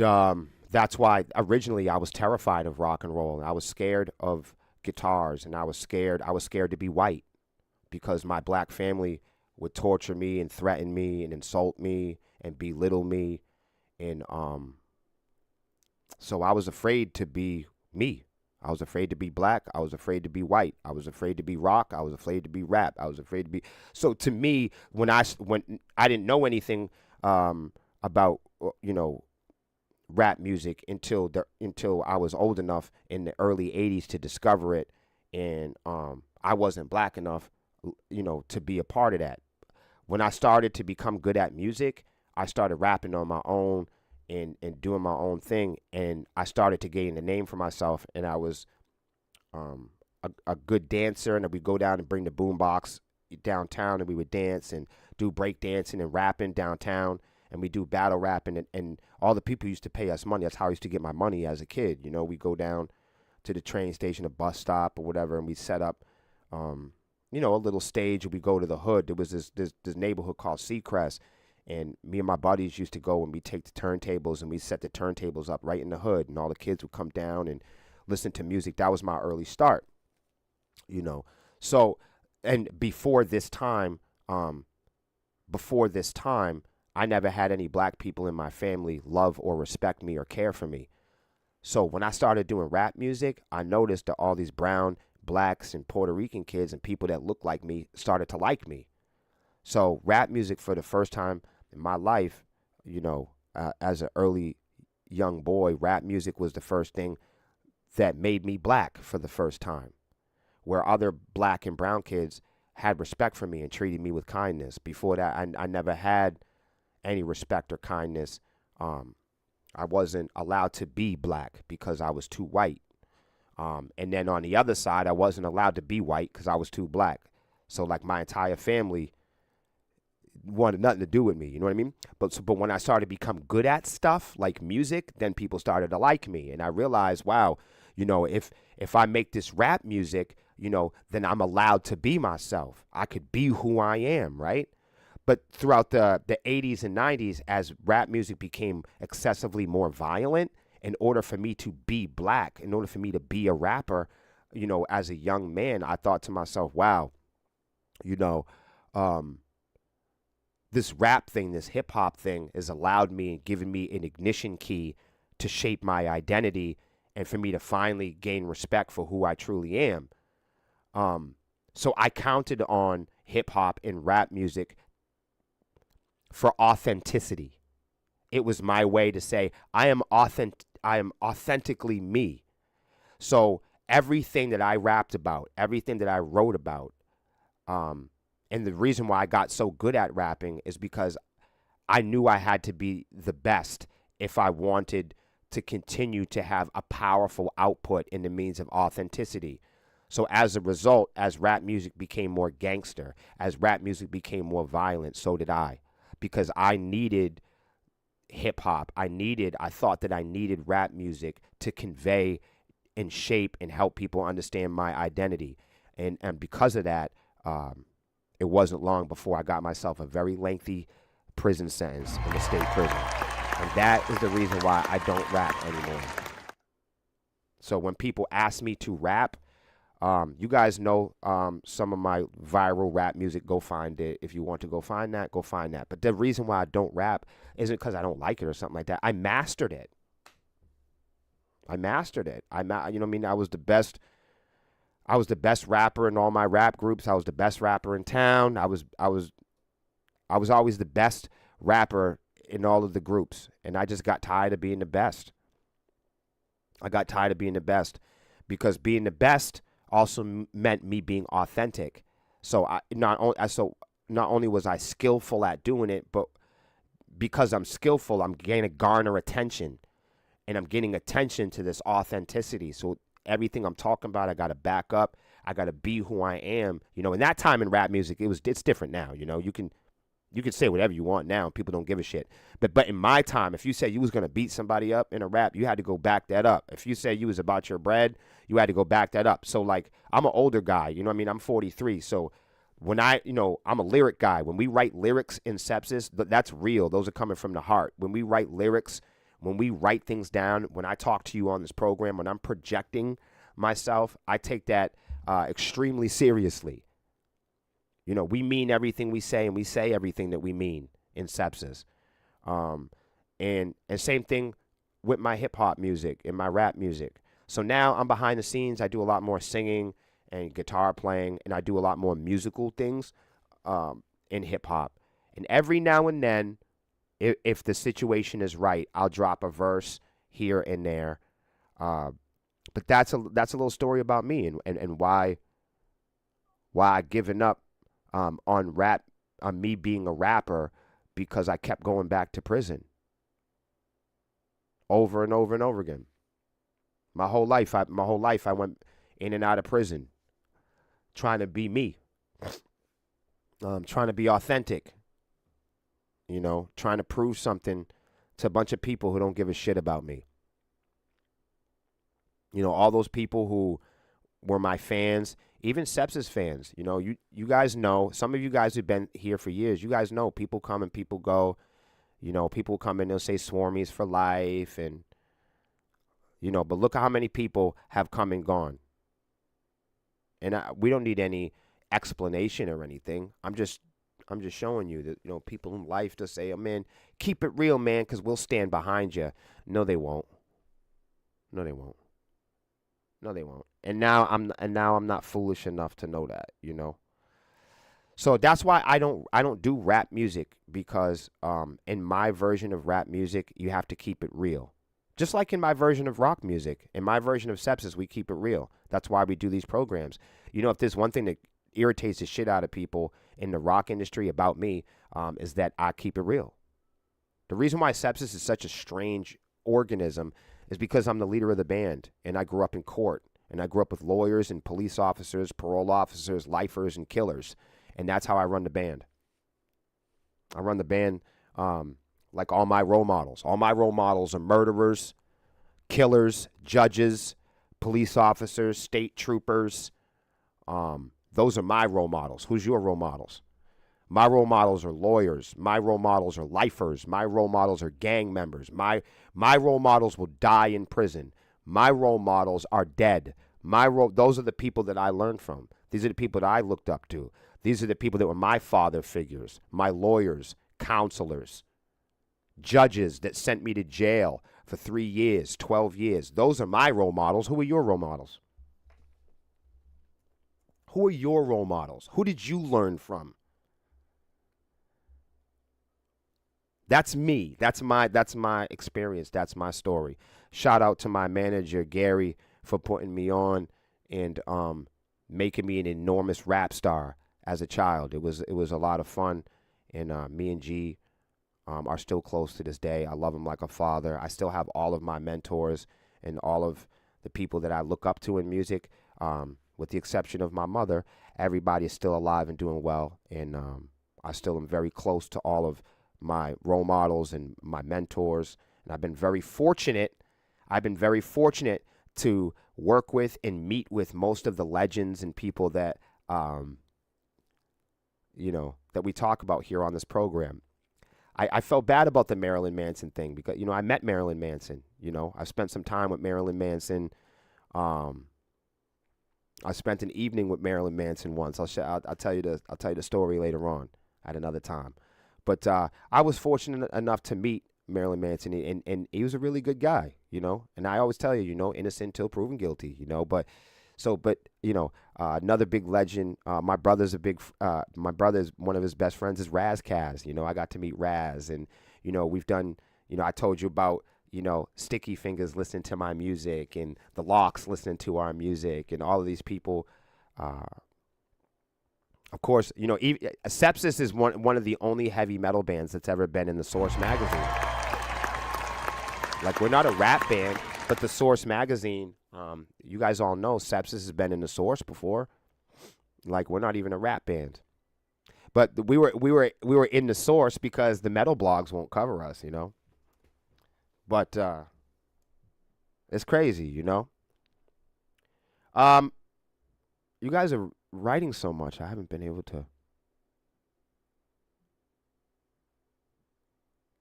S1: that's why originally I was terrified of rock and roll. I was scared of guitars, and I was scared to be white because my black family would torture me and threaten me and insult me and belittle me. And so I was afraid to be me. I was afraid to be black. I was afraid to be white. I was afraid to be rock. I was afraid to be rap. I was afraid to be. So to me, when I didn't know anything about, you know, rap music until I was old enough in the early 80s to discover it, and I wasn't black enough, you know, to be a part of that. When I started to become good at music, I started rapping on my own and doing my own thing, and I started to gain a name for myself, and I was a good dancer, and we'd go down and bring the boombox downtown, and we would dance and do break dancing and rapping downtown, and we do battle rapping, and all the people used to pay us money. That's how I used to get my money as a kid. You know, we go down to the train station, a bus stop or whatever, and we set up, you know, a little stage, and we go to the hood. There was this neighborhood called Seacrest, and me and my buddies used to go and we take the turntables and we set the turntables up right in the hood, and all the kids would come down and listen to music. That was my early start, you know. So, and before this time, I never had any black people in my family love or respect me or care for me. So when I started doing rap music, I noticed that all these brown, blacks, and Puerto Rican kids and people that looked like me started to like me. So rap music, for the first time in my life, you know, as an early young boy, rap music was the first thing that made me black for the first time, where other black and brown kids had respect for me and treated me with kindness. Before that, I never had any respect or kindness. I wasn't allowed to be black because I was too white. And then on the other side, I wasn't allowed to be white because I was too black. So like my entire family wanted nothing to do with me, you know what I mean? But when I started to become good at stuff like music, then people started to like me, and I realized, wow, you know, if I make this rap music, you know, then I'm allowed to be myself. I could be who I am, right? But throughout the 80s and 90s, as rap music became excessively more violent, in order for me to be black, in order for me to be a rapper, as a young man, I thought to myself, wow, you know, um, this rap thing, this hip hop thing has allowed me and given me an ignition key to shape my identity and for me to finally gain respect for who I truly am. So I counted on hip hop and rap music for authenticity. It was my way to say I am authentically me. So everything that I rapped about, everything that I wrote about, and the reason why I got so good at rapping is because I knew I had to be the best if I wanted to continue to have a powerful output in the means of authenticity. So as a result, as rap music became more gangster, as rap music became more violent, so did I. Because I needed hip hop. I thought that I needed rap music to convey and shape and help people understand my identity. And because of that, it wasn't long before I got myself a very lengthy prison sentence in the state prison. And that is the reason why I don't rap anymore. So when people ask me to rap, you guys know some of my viral rap music. Go find it. If you want to go find that, go find that. But the reason why I don't rap isn't because I don't like it or something like that. I mastered it. You know what I mean? I was the best. I was the best rapper in all my rap groups. I was the best rapper in town. I was always the best rapper in all of the groups. And I just got tired of being the best. I got tired of being the best because being the best also meant me being authentic. So not only was I skillful at doing it, but because I'm skillful, I'm going to garner attention, and I'm getting attention to this authenticity. So everything I'm talking about, I got to back up. I got to be who I am. In that time in rap music, it's different now. You can say whatever you want now. People don't give a shit. But in my time, if you said you was going to beat somebody up in a rap, you had to go back that up. If you said you was about your bread, you had to go back that up. So, like, I'm an older guy. You know what I mean? I'm 43. So when I'm a lyric guy. When we write lyrics in Sepsis, that's real. Those are coming from the heart. When we write lyrics, when we write things down, when I talk to you on this program, when I'm projecting myself, I take that extremely seriously. We mean everything we say, and we say everything that we mean in Sepsis. And same thing with my hip hop music and my rap music. So now I'm behind the scenes. I do a lot more singing and guitar playing, and I do a lot more musical things in hip hop. And every now and then, if the situation is right, I'll drop a verse here and there. But that's a little story about me and why I've given up on me being a rapper, because I kept going back to prison over and over and over again. My whole life I went in and out of prison trying to be me, trying to be authentic, trying to prove something to a bunch of people who don't give a shit about me. All those people who were my fans, even Sepsis fans. You guys know, some of you guys who've been here for years, you guys know people come and people go. People come in and say Swarmies for life, and but look at how many people have come and gone. And we don't need any explanation or anything. I'm just showing you that people in life to say, "Oh man, keep it real, man, because we'll stand behind you." No, they won't. No, they won't. No, they won't. And now I'm not foolish enough to know that. So that's why I don't do rap music, because in my version of rap music, you have to keep it real. Just like in my version of rock music, in my version of Sepsis, we keep it real. That's why we do these programs. If there's one thing that irritates the shit out of people in the rock industry about me, is that I keep it real. The reason why Sepsis is such a strange organism is because I'm the leader of the band, and I grew up in court, and I grew up with lawyers and police officers, parole officers, lifers, and killers, and that's how I run the band. I run the band like all my role models. All my role models are murderers, killers, judges, police officers, state troopers. Those are my role models. Who's your role models? My role models are lawyers. My role models are lifers. My role models are gang members. My role models will die in prison. My role models are dead. Those are the people that I learned from. These are the people that I looked up to. These are the people that were my father figures, my lawyers, counselors, judges that sent me to jail for 3 years, 12 years. Those are my role models. Who are your role models? Who are your role models? Who did you learn from? That's me. That's my experience. That's my story. Shout out to my manager Gary for putting me on and making me an enormous rap star as a child. It was a lot of fun, and me and G are still close to this day. I love him like a father. I still have all of my mentors and all of the people that I look up to in music, with the exception of my mother. Everybody is still alive and doing well, and I still am very close to all of my role models and my mentors, and I've been very fortunate. To work with and meet with most of the legends and people that that we talk about here on this program. I felt bad about the Marilyn Manson thing because I met Marilyn Manson. I spent some time with Marilyn Manson. I spent an evening with Marilyn Manson once. I'll tell you the story later on at another time. But I was fortunate enough to meet Marilyn Manson, and he was a really good guy, And I always tell you, innocent till proven guilty, But another big legend. My brother's one of his best friends is Raz Kaz. I got to meet Raz, and we've done. I told you about Sticky Fingers listening to my music, and the Locks listening to our music, and all of these people. Of course, Sepsis is one of the only heavy metal bands that's ever been in the Source magazine. Like, we're not a rap band, but the Source magazine, you guys all know Sepsis has been in the Source before. Like, we're not even a rap band. But we were in the Source because the metal blogs won't cover us, But it's crazy, You guys are writing so much, I haven't been able to.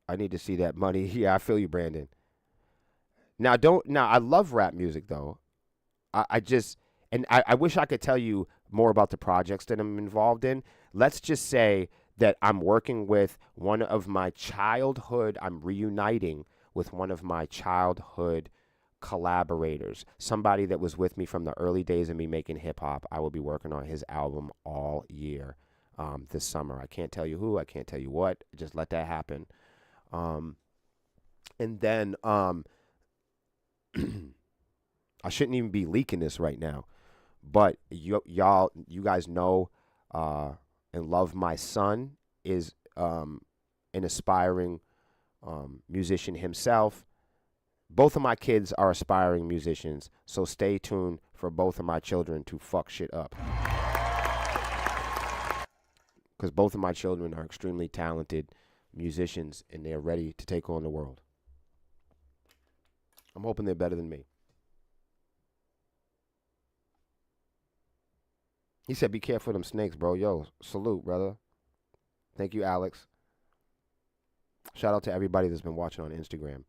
S1: I need to see that money. Yeah, I feel you, Brandon. Now, I love rap music though. I wish I could tell you more about the projects that I'm involved in. Let's just say that I'm working with one of my childhood. I'm reuniting with one of my childhood collaborators, somebody that was with me from the early days of me making hip hop. I will be working on his album all year, this summer. I can't tell you who, I can't tell you what. Just let that happen. And then I shouldn't even be leaking this right now, but you guys know and love my son is an aspiring musician himself. Both of my kids are aspiring musicians, so stay tuned for both of my children to fuck shit up. Because both of my children are extremely talented musicians, and they're ready to take on the world. I'm hoping they're better than me. He said, be careful of them snakes, bro. Yo, salute, brother. Thank you, Alex. Shout out to everybody that's been watching on Instagram.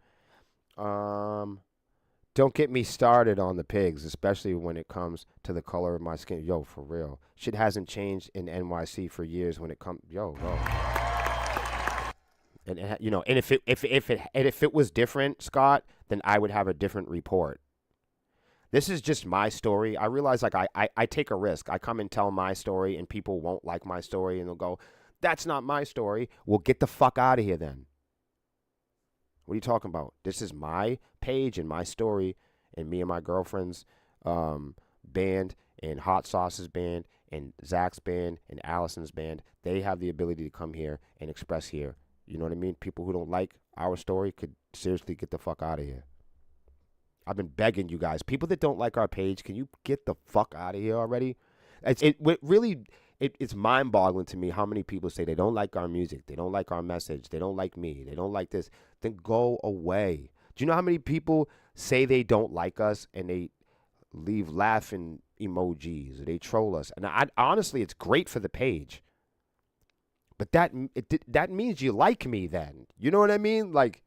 S1: Don't get me started on the pigs, especially when it comes to the color of my skin. Yo, for real. Shit hasn't changed in NYC for years when it comes. Yo, bro. And and if it was different, Scott, then I would have a different report. This is just my story. I realize, like, I take a risk. I come and tell my story, and people won't like my story, and they'll go, that's not my story. Well, get the fuck out of here then. What are you talking about? This is my page and my story, and me and my girlfriend's band, and Hot Sauce's band, and Zach's band, and Allison's band. They have the ability to come here and express here. You know what I mean? People who don't like our story could seriously get the fuck out of here. I've been begging you guys. People that don't like our page, can you get the fuck out of here already? It's mind-boggling to me how many people say they don't like our music, they don't like our message, they don't like me, they don't like this. Then go away. Do you know how many people say they don't like us and they leave laughing emojis, or they troll us? And honestly, it's great for the page. But that means you like me then. You know what I mean? Like,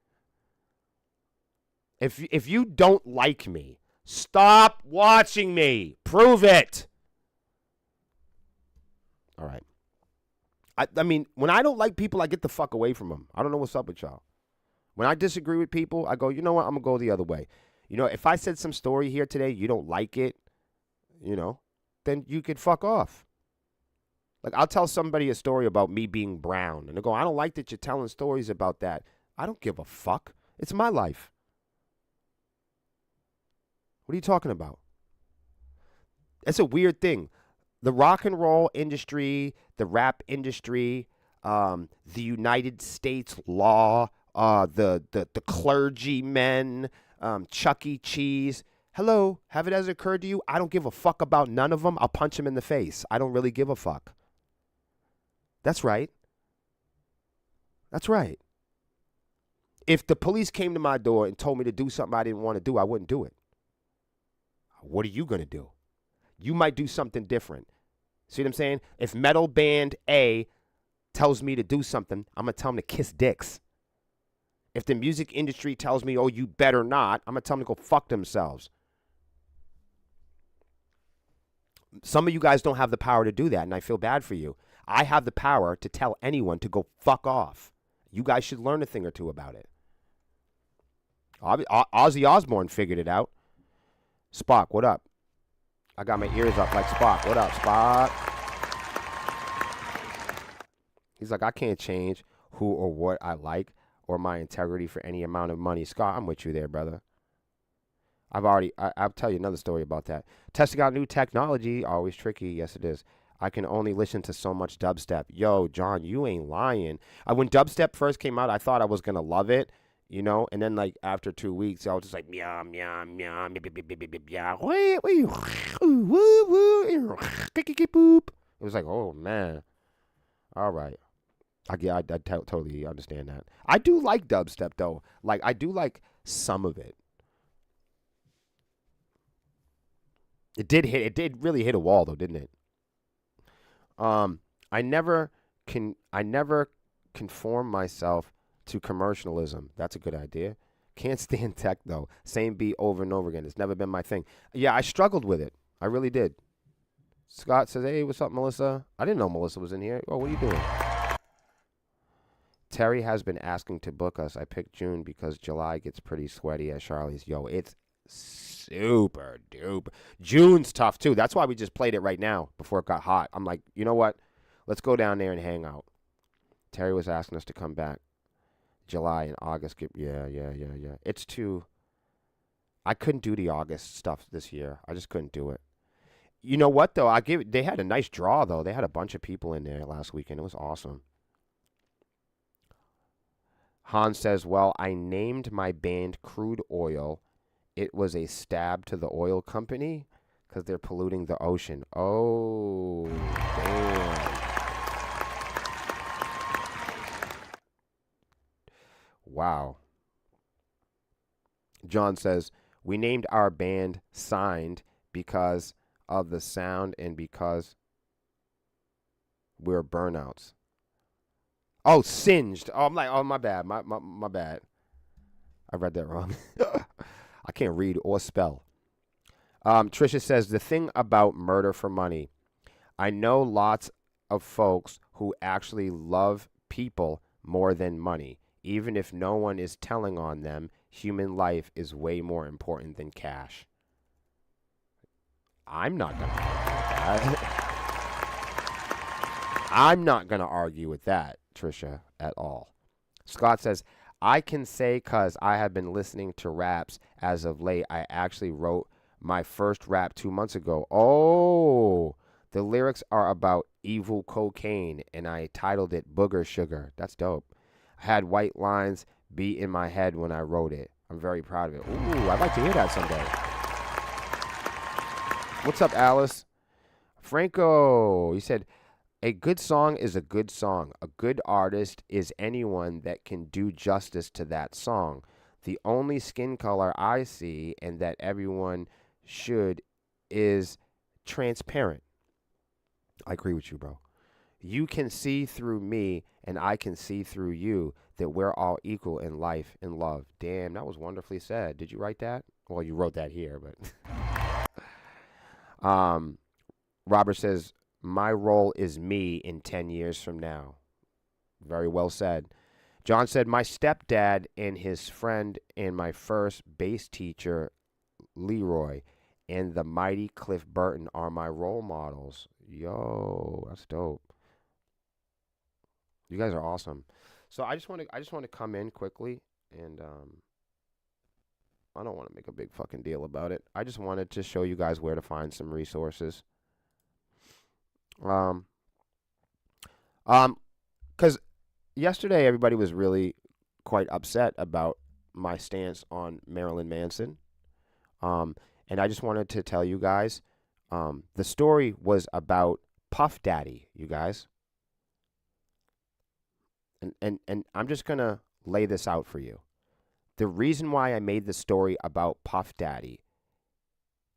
S1: if you don't like me, stop watching me. Prove it. All right. I mean, when I don't like people, I get the fuck away from them. I don't know what's up with y'all. When I disagree with people, I go, you know what? I'm going to go the other way. You know, if I said some story here today, you don't like it, you know, then you could fuck off. Like, I'll tell somebody a story about me being brown, and they go, I don't like that you're telling stories about that. I don't give a fuck. It's my life. What are you talking about? It's a weird thing. The rock and roll industry, the rap industry, the United States law, the clergymen, Chuck E. Cheese. Hello, have it ever occurred to you? I don't give a fuck about none of them. I'll punch them in the face. I don't really give a fuck. That's right. That's right. If the police came to my door and told me to do something I didn't want to do, I wouldn't do it. What are you going to do? You might do something different. See what I'm saying? If metal band A tells me to do something, I'm going to tell them to kiss dicks. If the music industry tells me, oh, you better not, I'm going to tell them to go fuck themselves. Some of you guys don't have the power to do that, and I feel bad for you. I have the power to tell anyone to go fuck off. You guys should learn a thing or two about it. Ozzy Osbourne figured it out. Spock, what up? I got my ears up like Spock. What up, Spock? He's like, I can't change who or what I like or my integrity for any amount of money. Scott, I'm with you there, brother. I'll tell you another story about that. Testing out new technology, always tricky. Yes, it is. I can only listen to so much dubstep. Yo, John, you ain't lying. When dubstep first came out, I thought I was going to love it, you know? And then, like, after 2 weeks, I was just like, meow, meow, meow, meow, meow, boop. It was like, oh, man. All right. I totally understand that. I do like dubstep, though. Like, I do like some of it. It did really hit a wall, though, didn't it? I never conform myself to commercialism. That's a good idea. Can't stand tech though. Same beat over and over again. It's never been my thing. Yeah, I struggled with it. I really did. Scott says, "Hey, what's up, Melissa?" I didn't know Melissa was in here. Oh, what are you doing? Terry has been asking to book us. I picked June because July gets pretty sweaty at Charlie's. Yo, it's super duper. June's tough too. That's why we just played it right now before it got hot. I'm like, you know what? Let's go down there and hang out. Terry was asking us to come back. July and August. Yeah. It's too. I couldn't do the August stuff this year. I just couldn't do it. You know what though? They had a nice draw though. They had a bunch of people in there last weekend. It was awesome. Han says, well, I named my band Crude Oil. It was a stab to the oil company because they're polluting the ocean. Oh, damn. Wow. John says, we named our band Signed because of the sound and because we're burnouts. Oh, Singed. Oh, I'm like, oh, my bad. My bad. I read that wrong. I can't read or spell. Trisha says, the thing about Murder for Money, I know lots of folks who actually love people more than money. Even if no one is telling on them, human life is way more important than cash. I'm not going to argue with that. I'm not going to argue with that, Trisha, at all. Scott says, I can say because I have been listening to raps as of late. I actually wrote my first rap 2 months ago. Oh, the lyrics are about evil cocaine, and I titled it Booger Sugar. That's dope. I had white lines beat in my head when I wrote it. I'm very proud of it. Ooh, I'd like to hear that someday. What's up, Alice? Franco, he said, a good song is a good song. A good artist is anyone that can do justice to that song. The only skin color I see and that everyone should is transparent. I agree with you, bro. You can see through me, and I can see through you that we're all equal in life and love. Damn, that was wonderfully said. Did you write that? Well, you wrote that here, but Robert says, my role is me in 10 years from now. Very well said. John said, my stepdad and his friend and my first bass teacher, Leroy, and the mighty Cliff Burton are my role models. Yo, that's dope. You guys are awesome. So I just want to come in quickly, and I don't want to make a big fucking deal about it. I just wanted to show you guys where to find some resources. Um, because yesterday everybody was really quite upset about my stance on Marilyn Manson. And I just wanted to tell you guys, the story was about Puff Daddy, you guys. And I'm just gonna lay this out for you. The reason why I made the story about Puff Daddy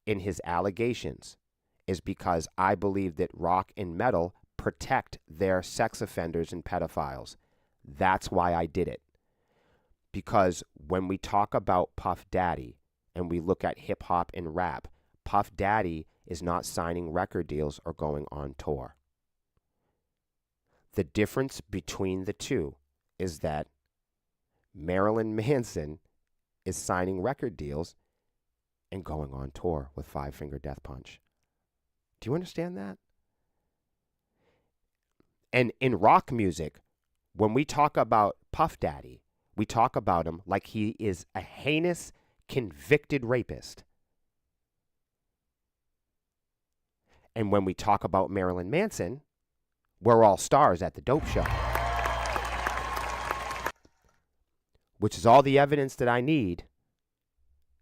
S1: in his allegations is because I believe that rock and metal protect their sex offenders and pedophiles. That's why I did it. Because when we talk about Puff Daddy and we look at hip hop and rap, Puff Daddy is not signing record deals or going on tour. The difference between the two is that Marilyn Manson is signing record deals and going on tour with Five Finger Death Punch. Do you understand that? And in rock music, when we talk about Puff Daddy, we talk about him like he is a heinous, convicted rapist. And when we talk about Marilyn Manson, we're all stars at the dope show. Which is all the evidence that I need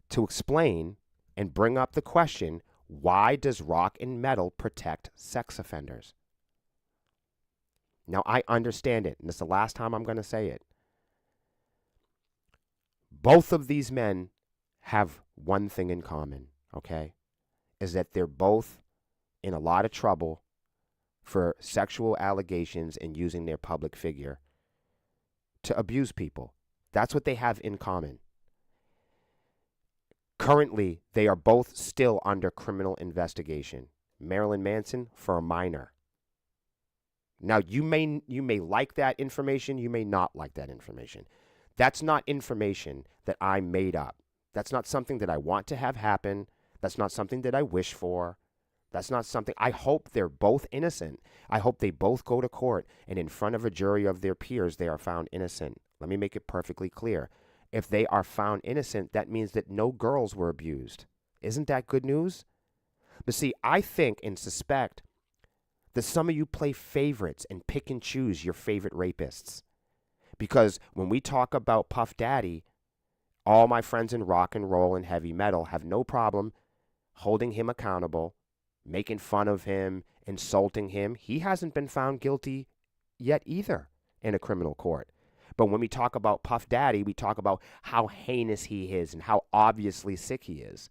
S1: to explain and bring up the question, why does rock and metal protect sex offenders? Now, I understand it, and this is the last time I'm going to say it. Both of these men have one thing in common, okay? Is that they're both in a lot of trouble for sexual allegations and using their public figure to abuse people. That's what they have in common. Currently, they are both still under criminal investigation. Marilyn Manson for a minor. Now, you may like that information, you may not like that information. That's not information that I made up. That's not something that I want to have happen. That's not something that I wish for. That's not something. I hope they're both innocent. I hope they both go to court and in front of a jury of their peers, they are found innocent. Let me make it perfectly clear. If they are found innocent, that means that no girls were abused. Isn't that good news? But see, I think and suspect that some of you play favorites and pick and choose your favorite rapists. Because when we talk about Puff Daddy, all my friends in rock and roll and heavy metal have no problem holding him accountable, making fun of him, insulting him. He hasn't been found guilty yet either in a criminal court. But when we talk about Puff Daddy, we talk about how heinous he is and how obviously sick he is.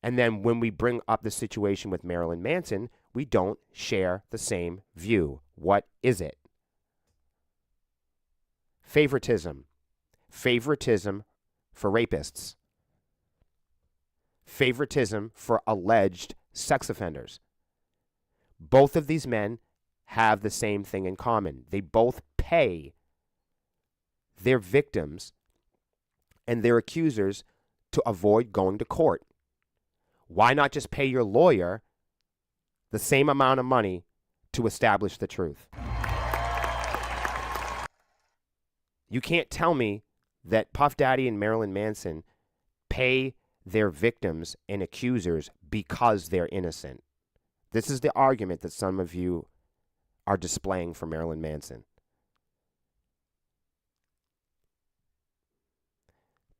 S1: And then when we bring up the situation with Marilyn Manson, we don't share the same view. What is it? Favoritism. Favoritism for rapists. Favoritism for alleged sex offenders. Both of these men have the same thing in common. They both pay their victims and their accusers to avoid going to court. Why not just pay your lawyer the same amount of money to establish the truth? You can't tell me that Puff Daddy and Marilyn Manson pay their victims and accusers because they're innocent. This is the argument that some of you are displaying for Marilyn Manson.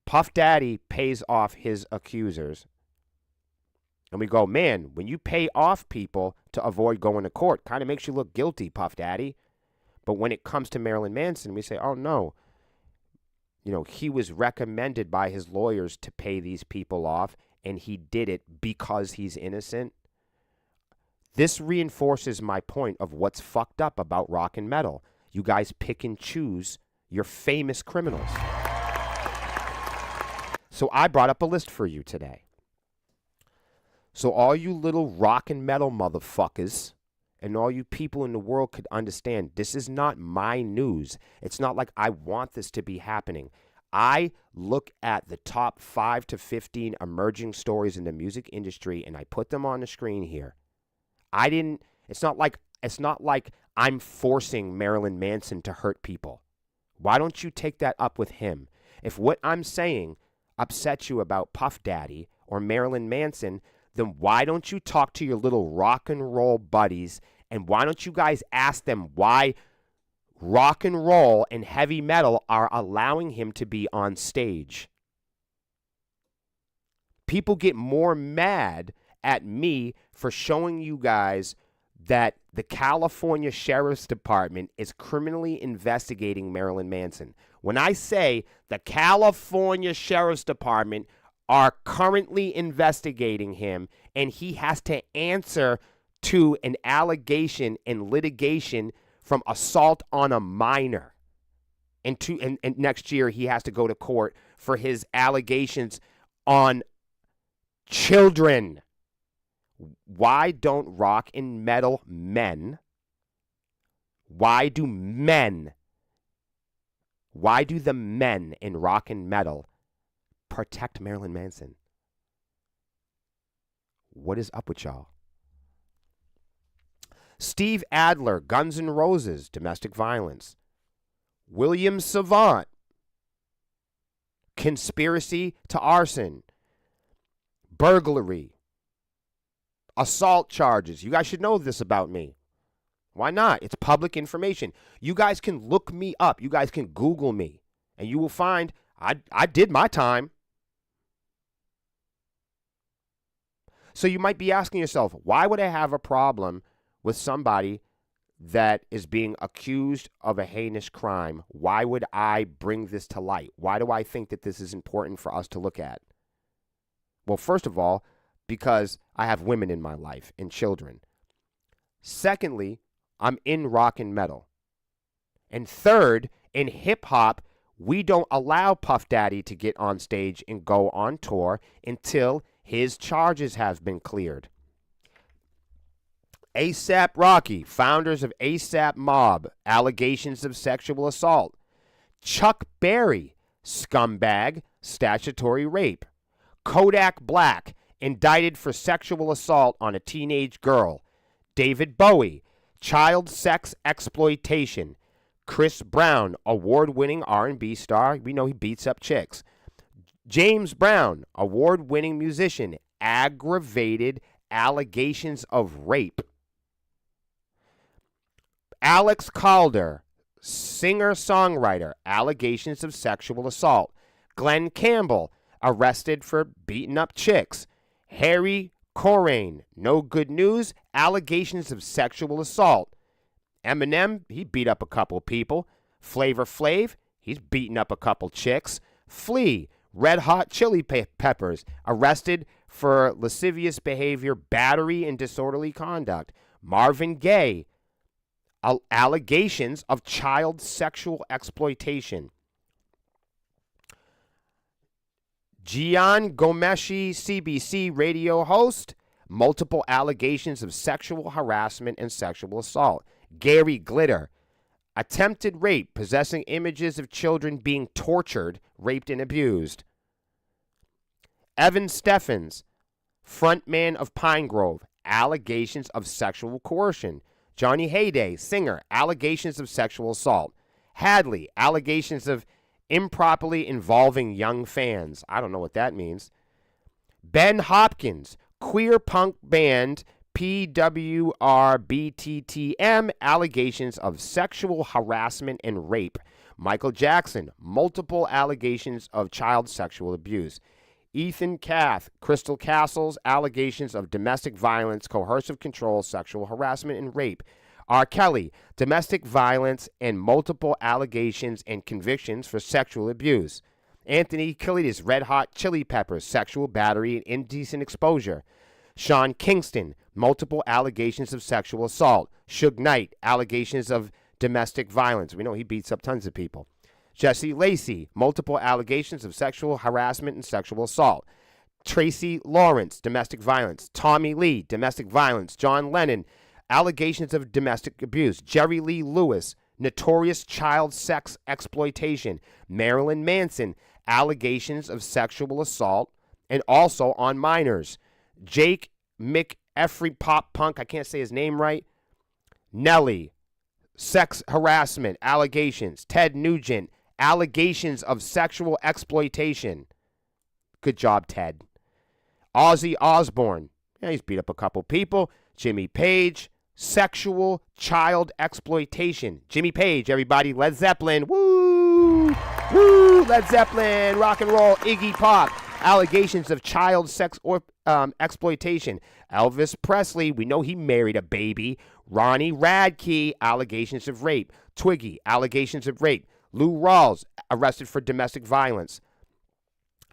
S1: Puff Daddy pays off his accusers. And we go, man, when you pay off people to avoid going to court, kind of makes you look guilty, Puff Daddy. But when it comes to Marilyn Manson, we say, oh, no. You know, he was recommended by his lawyers to pay these people off, and he did it because he's innocent. This reinforces my point of what's fucked up about rock and metal. You guys pick and choose your famous criminals. So I brought up a list for you today. So all you little rock and metal motherfuckers and all you people in the world could understand, this is not my news. It's not like I want this to be happening. I look at the top 5 to 15 emerging stories in the music industry and I put them on the screen here. It's not like I'm forcing Marilyn Manson to hurt people. Why don't you take that up with him? If what I'm saying upsets you about Puff Daddy or Marilyn Manson, then why don't you talk to your little rock and roll buddies, and why don't you guys ask them why rock and roll and heavy metal are allowing him to be on stage? People get more mad at me for showing you guys that the California Sheriff's Department is criminally investigating Marilyn Manson. When I say the California Sheriff's Department are currently investigating him and he has to answer to an allegation and litigation from assault on a minor. And next year he has to go to court for his allegations on children. Why don't rock and metal men, why do the men in rock and metal protect Marilyn Manson? What is up with y'all? Steve Adler, Guns N' Roses, domestic violence. William Savant, conspiracy to arson, burglary, assault charges. You guys should know this about me. Why not? It's public information. You guys can look me up. You guys can Google me, and you will find I did my time. So you might be asking yourself, why would I have a problem with somebody that is being accused of a heinous crime? Why would I bring this to light? Why do I think that this is important for us to look at? Well, first of all, because I have women in my life and children. Secondly, I'm in rock and metal. And third, in hip hop, we don't allow Puff Daddy to get on stage and go on tour until his charges have been cleared. A$AP Rocky, founders of A$AP Mob, allegations of sexual assault. Chuck Berry, scumbag, statutory rape. Kodak Black, indicted for sexual assault on a teenage girl. David Bowie, child sex exploitation. Chris Brown, award-winning R&B star. We know he beats up chicks. James Brown, award-winning musician. Aggravated allegations of rape. Alex Calder, singer-songwriter. Allegations of sexual assault. Glenn Campbell, arrested for beating up chicks. Harry Corain, no good news, allegations of sexual assault. Eminem, he beat up a couple people. Flavor Flav, he's beating up a couple chicks. Flea, Red Hot Chili Peppers, arrested for lascivious behavior, battery, and disorderly conduct. Marvin Gaye, allegations of child sexual exploitation. Gian Gomeshi, CBC radio host, multiple allegations of sexual harassment and sexual assault. Gary Glitter, attempted rape, possessing images of children being tortured, raped, and abused. Evan Steffens, frontman of Pinegrove, allegations of sexual coercion. Johnny Hayday, singer, allegations of sexual assault. Hadley, allegations of improperly involving young fans. I don't know what that means. Ben Hopkins, queer punk band PWRBTTM, allegations of sexual harassment and rape. Michael Jackson, multiple allegations of child sexual abuse. Ethan Cath, Crystal Castles, allegations of domestic violence, coercive control, sexual harassment, and rape. R. Kelly, domestic violence and multiple allegations and convictions for sexual abuse. Anthony Kiedis, Red Hot Chili Peppers, sexual battery and indecent exposure.
S2: Sean Kingston, multiple allegations of sexual assault. Suge Knight, allegations of domestic violence. We know he beats up tons of people. Jesse Lacey, multiple allegations of sexual harassment and sexual assault. Tracy Lawrence, domestic violence. Tommy Lee, domestic violence. John Lennon, allegations of domestic abuse. Jerry Lee Lewis, notorious child sex exploitation. Marilyn Manson, allegations of sexual assault and also on minors. Jake McEffrey, pop punk, I can't say his name right. Nelly, sex harassment allegations. Ted Nugent, allegations of sexual exploitation. Good job, Ted. Ozzy Osbourne, yeah, he's beat up a couple people. Jimmy Page, sexual child exploitation. Jimmy Page, everybody. Led Zeppelin, woo! Woo! Led Zeppelin, rock and roll. Iggy Pop, allegations of child sex or exploitation. Elvis Presley, we know he married a baby. Ronnie Radke, allegations of rape. Twiggy, allegations of rape. Lou Rawls, arrested for domestic violence.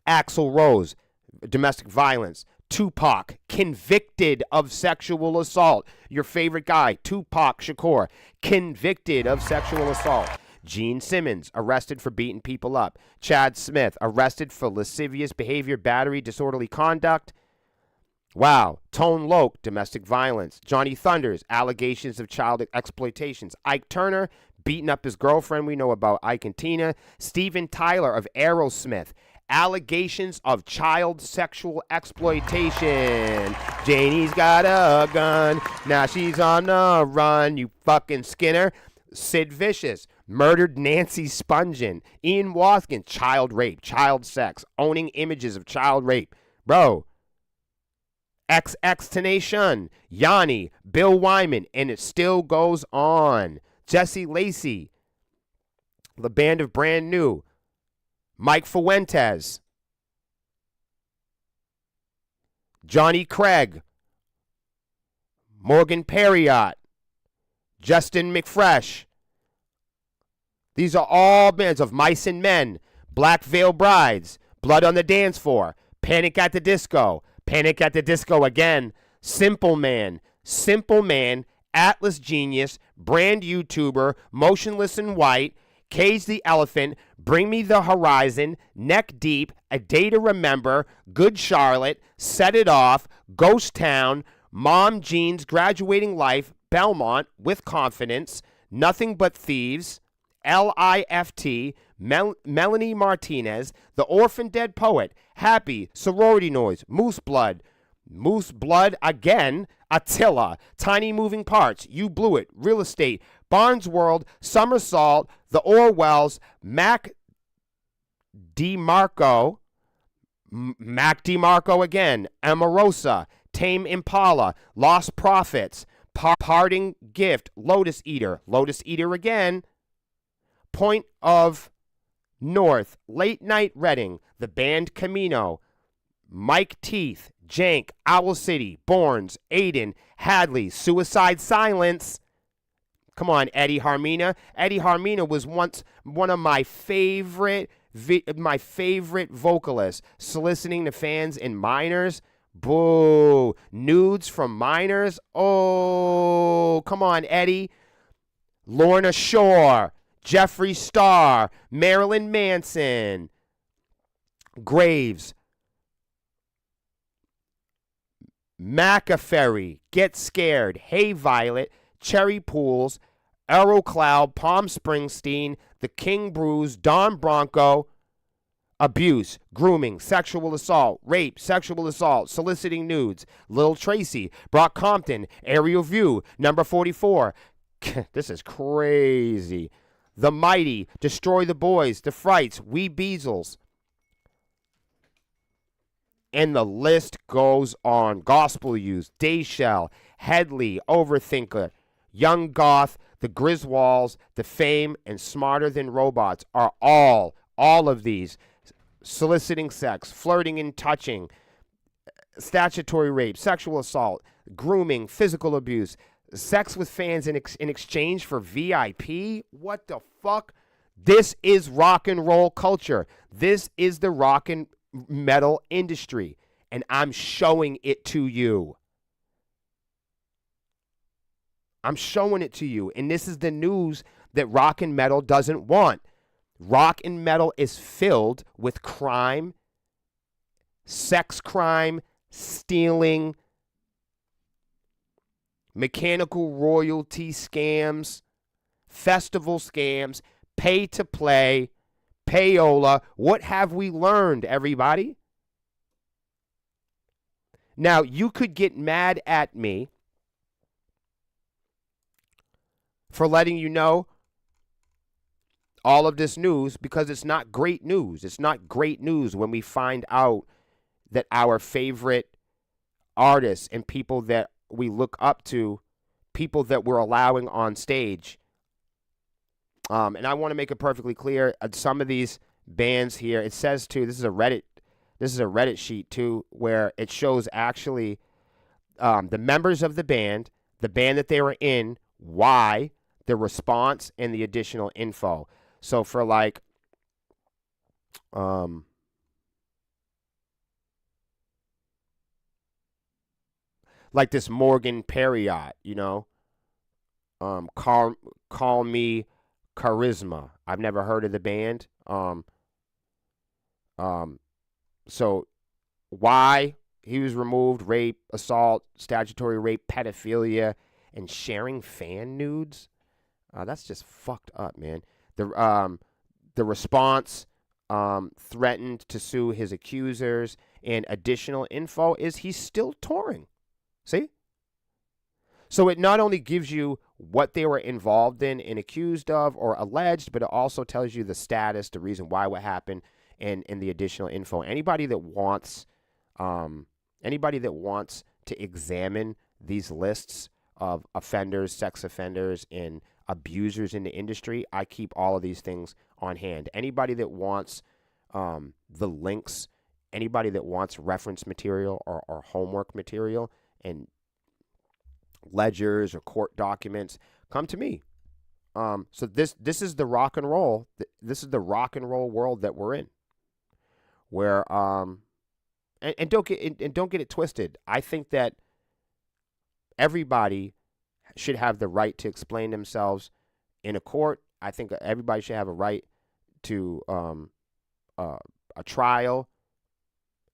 S2: Axl Rose, domestic violence. Tupac, convicted of sexual assault. Your favorite guy, Tupac Shakur, convicted of sexual assault. Gene Simmons, arrested for beating people up. Chad Smith, arrested for lascivious behavior, battery, disorderly conduct. Wow. Tone Loc, domestic violence. Johnny Thunders, allegations of child exploitations. Ike Turner, beating up his girlfriend. We know about Ike and Tina. Steven Tyler of Aerosmith, allegations of child sexual exploitation. Janie's got a gun. Now she's on the run, you fucking Skinner. Sid Vicious, murdered Nancy Spungen. Ian Watkins, child rape, child sex, owning images of child rape. Bro. XXXTentacion, Yanni, Bill Wyman, and it still goes on. Jesse Lacey, the band of Brand New. Mike Fuentes, Johnny Craig, Morgan Perriott, Justin McFresh. These are all bands of Mice and Men, Black Veil Brides, Blood on the Dance Floor, Panic at the Disco, Panic at the Disco again, Simple Man, Atlas Genius, Brand YouTuber, Motionless in White, Cage the Elephant, Bring Me the Horizon, Neck Deep, A Day to Remember, Good Charlotte, Set It Off, Ghost Town, Mom Jeans, Graduating Life, Belmont, With Confidence, Nothing But Thieves, LIFT, Melanie Martinez, The Orphan Dead Poet, Happy, Sorority Noise, Moose Blood again, Attila, Tiny Moving Parts, You Blew It, Real Estate, Barnes World, Somersault, The Orwells, Mac DeMarco again, Amorosa, Tame Impala, Lost Prophets, Parting Gift, Lotus Eater again, Point of North, Late Night Reading, The Band Camino, Mike Teeth, Jank, Owl City, Borns, Aiden, Hadley, Suicide Silence. Come on, Eddie Harmina. Eddie Harmina was once one of my favorite vocalists, soliciting the fans in Minors. Boo. Nudes from Minors. Oh, come on, Eddie. Lorna Shore, Jeffree Star, Marilyn Manson, Graves, McAferry, Get Scared, Hey Violet, Cherry Pools, Arrow Cloud, Palm Springsteen, The King Brews, Don Bronco, abuse, grooming, sexual assault, rape, sexual assault, soliciting nudes, Lil Tracy, Brock Compton, Aerial View, Number 44. This is crazy. The Mighty, Destroy the Boys, The Frights, We Beazles. And the list goes on. Gospel Youth, Dayshell, Headley, Overthinker, Young Goth, The Griswolds, The Fame, and Smarter Than Robots are all of these soliciting sex, flirting and touching, statutory rape, sexual assault, grooming, physical abuse, sex with fans in exchange for VIP? What the fuck? This is rock and roll culture. This is the rock and metal industry. and I'm showing it to you. I'm showing it to you. And this is the news that rock and metal doesn't want. Rock and metal is filled with crime, sex crime, stealing, mechanical royalty scams, festival scams, pay to play, payola. What have we learned, everybody? Now, you could get mad at me for letting you know all of this news, because it's not great news. It's not great news when we find out that our favorite artists and people that we look up to, people that we're allowing on stage. And I want to make it perfectly clear, some of these bands here, it says too, this is a Reddit sheet too, where it shows actually the members of the band that they were in, why, the response, and the additional info. So for like this Morgan Perriott, you know, call me Charisma. I've never heard of the band. So why he was removed: rape, assault, statutory rape, pedophilia, and sharing fan nudes. That's just fucked up, man. The response threatened to sue his accusers, and additional info is he's still touring. See? So it not only gives you what they were involved in and accused of or alleged, but it also tells you the status, the reason why what happened, and the additional info. Anybody that wants to examine these lists of offenders, sex offenders, and abusers in the industry, I keep all of these things on hand. Anybody that wants the links, anybody that wants reference material or homework material and ledgers or court documents, come to me. So this is the rock and roll. This is the rock and roll world that we're in, where and don't get it twisted. I think that everybody should have the right to explain themselves in a court. I think everybody should have a right to a trial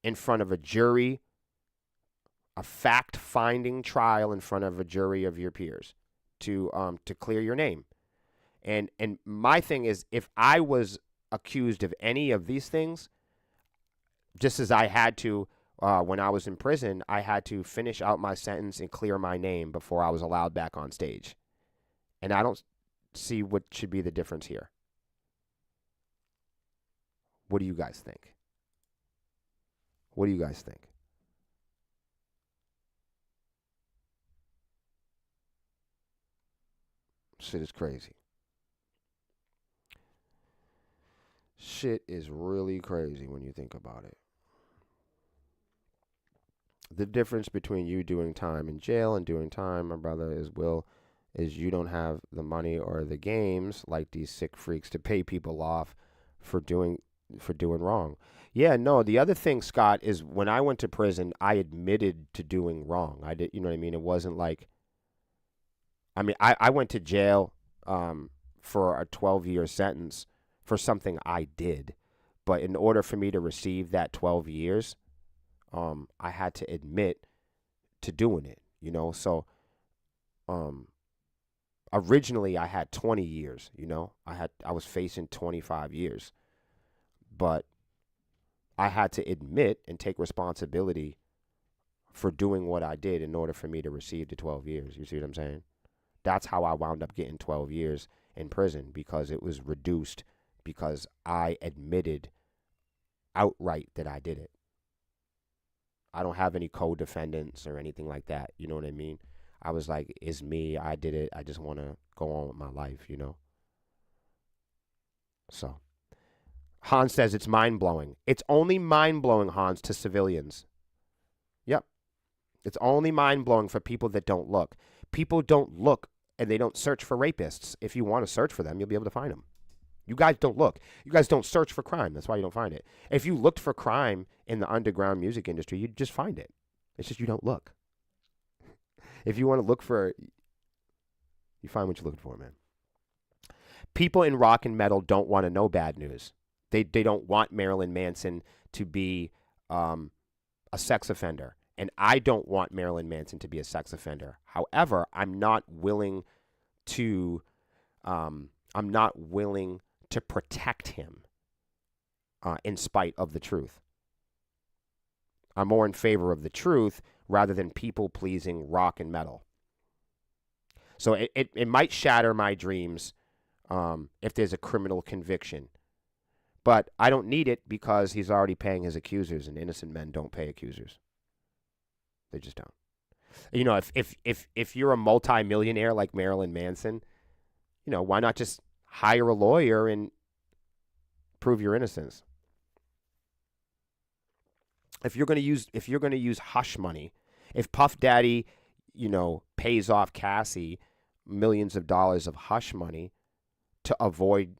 S2: in front of a jury, a fact-finding trial in front of a jury of your peers to clear your name. And my thing is, if I was accused of any of these things, just as I had to when I was in prison, I had to finish out my sentence and clear my name before I was allowed back on stage. And I don't see what should be the difference here. What do you guys think? What do you guys think? Shit is crazy. Shit is really crazy when you think about it. The difference between you doing time in jail and doing time, my brother, is you don't have the money or the games like these sick freaks to pay people off for doing wrong. Yeah, no, the other thing, Scott, is when I went to prison, I admitted to doing wrong. I did, you know what I mean? It wasn't like, I mean, I went to jail for a 12-year sentence for something I did. But in order for me to receive that 12 years, I had to admit to doing it, you know? So originally I had 20 years, you know? I was facing 25 years. But I had to admit and take responsibility for doing what I did in order for me to receive the 12 years. You see what I'm saying? That's how I wound up getting 12 years in prison, because it was reduced because I admitted outright that I did it. I don't have any co-defendants or anything like that. You know what I mean? I was like, it's me. I did it. I just want to go on with my life, you know? So Hans says it's mind-blowing. It's only mind-blowing, Hans, to civilians. Yep. It's only mind-blowing for people that don't look. People don't look and they don't search for rapists. If you want to search for them, you'll be able to find them. You guys don't look. You guys don't search for crime. That's why you don't find it. If you looked for crime in the underground music industry, you'd just find it. It's just you don't look. If you want to look for, you find what you're looking for, man. People in rock and metal don't want to know bad news. They don't want Marilyn Manson to be a sex offender. And I don't want Marilyn Manson to be a sex offender. However, I'm not willing to protect him in spite of the truth. I'm more in favor of the truth rather than people-pleasing rock and metal. So it might shatter my dreams if there's a criminal conviction. But I don't need it because he's already paying his accusers, and innocent men don't pay accusers. They just don't. You know, if you're a multimillionaire like Marilyn Manson, you know, why not just hire a lawyer and prove your innocence? If you're going to use hush money, if Puff Daddy, you know, pays off Cassie millions of dollars of hush money to avoid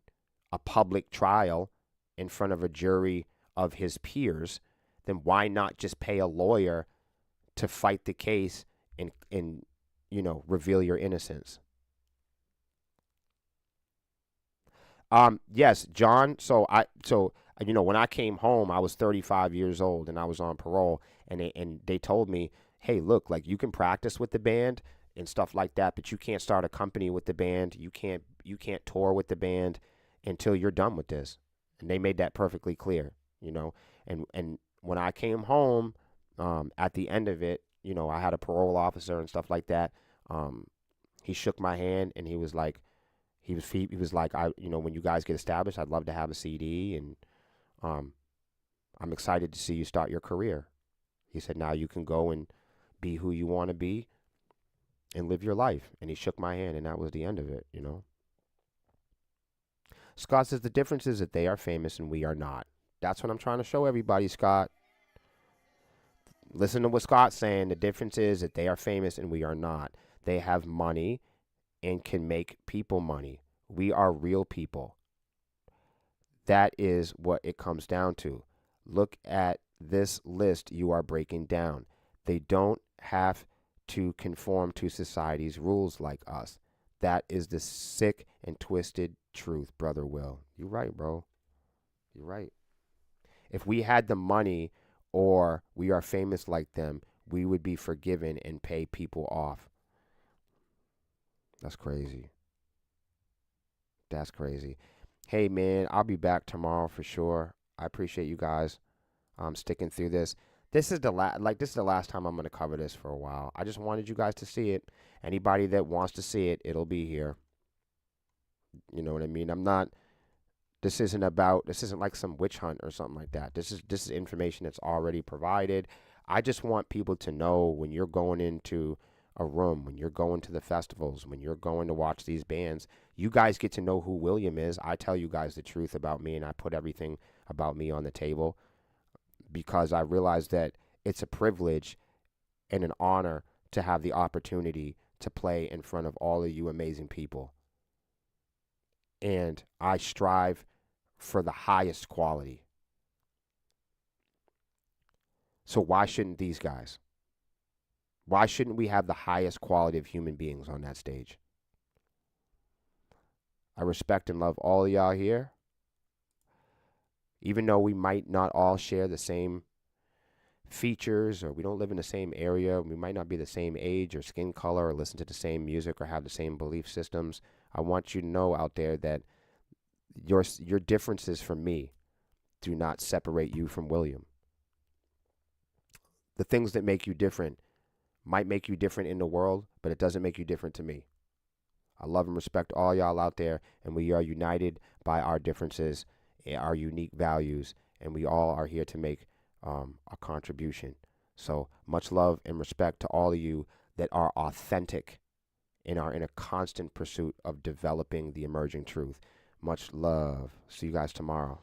S2: a public trial in front of a jury of his peers, then why not just pay a lawyer to fight the case and you know, reveal your innocence? Yes, John. So you know, when I came home, I was 35 years old and I was on parole, and they told me, hey, look, like, you can practice with the band and stuff like that, but you can't start a company with the band. You can't tour with the band until you're done with this. And they made that perfectly clear, you know. And when I came home, at the end of it, you know, I had a parole officer and stuff like that. He shook my hand and he was like, he was like, you know, when you guys get established, I'd love to have a CD, and I'm excited to see you start your career. He said, now you can go and be who you want to be and live your life. And he shook my hand, and that was the end of it, you know. Scott says the difference is that they are famous and we are not. That's what I'm trying to show everybody, Scott. Listen to what Scott's saying. The difference is that they are famous and we are not. They have money and can make people money. We are real people. That is what it comes down to. Look at this list you are breaking down. They don't have to conform to society's rules like us. That is the sick and twisted truth, Brother Will. You're right, bro. You're right. If we had the money or we are famous like them, we would be forgiven and pay people off. That's crazy. That's crazy. Hey, man, I'll be back tomorrow for sure. I appreciate you guys sticking through this. This is the last time I'm going to cover this for a while. I just wanted you guys to see it. Anybody that wants to see it, it'll be here. You know what I mean? This isn't like some witch hunt or something like that. This is information that's already provided. I just want people to know, when you're going into a room, when you're going to the festivals, when you're going to watch these bands, you guys get to know who William is. I tell you guys the truth about me, and I put everything about me on the table because I realize that it's a privilege and an honor to have the opportunity to play in front of all of you amazing people. And I strive for the highest quality. So why shouldn't these guys? Why shouldn't we have the highest quality of human beings on that stage? I respect and love all of y'all here. Even though we might not all share the same features, or we don't live in the same area, we might not be the same age or skin color or listen to the same music or have the same belief systems, I want you to know out there that your differences from me do not separate you from William. The things that make you different might make you different in the world, but it doesn't make you different to me. I love and respect all y'all out there, and we are united by our differences, our unique values, and we all are here to make a contribution. So much love and respect to all of you that are authentic and are in a constant pursuit of developing the emerging truth. Much love. See you guys tomorrow.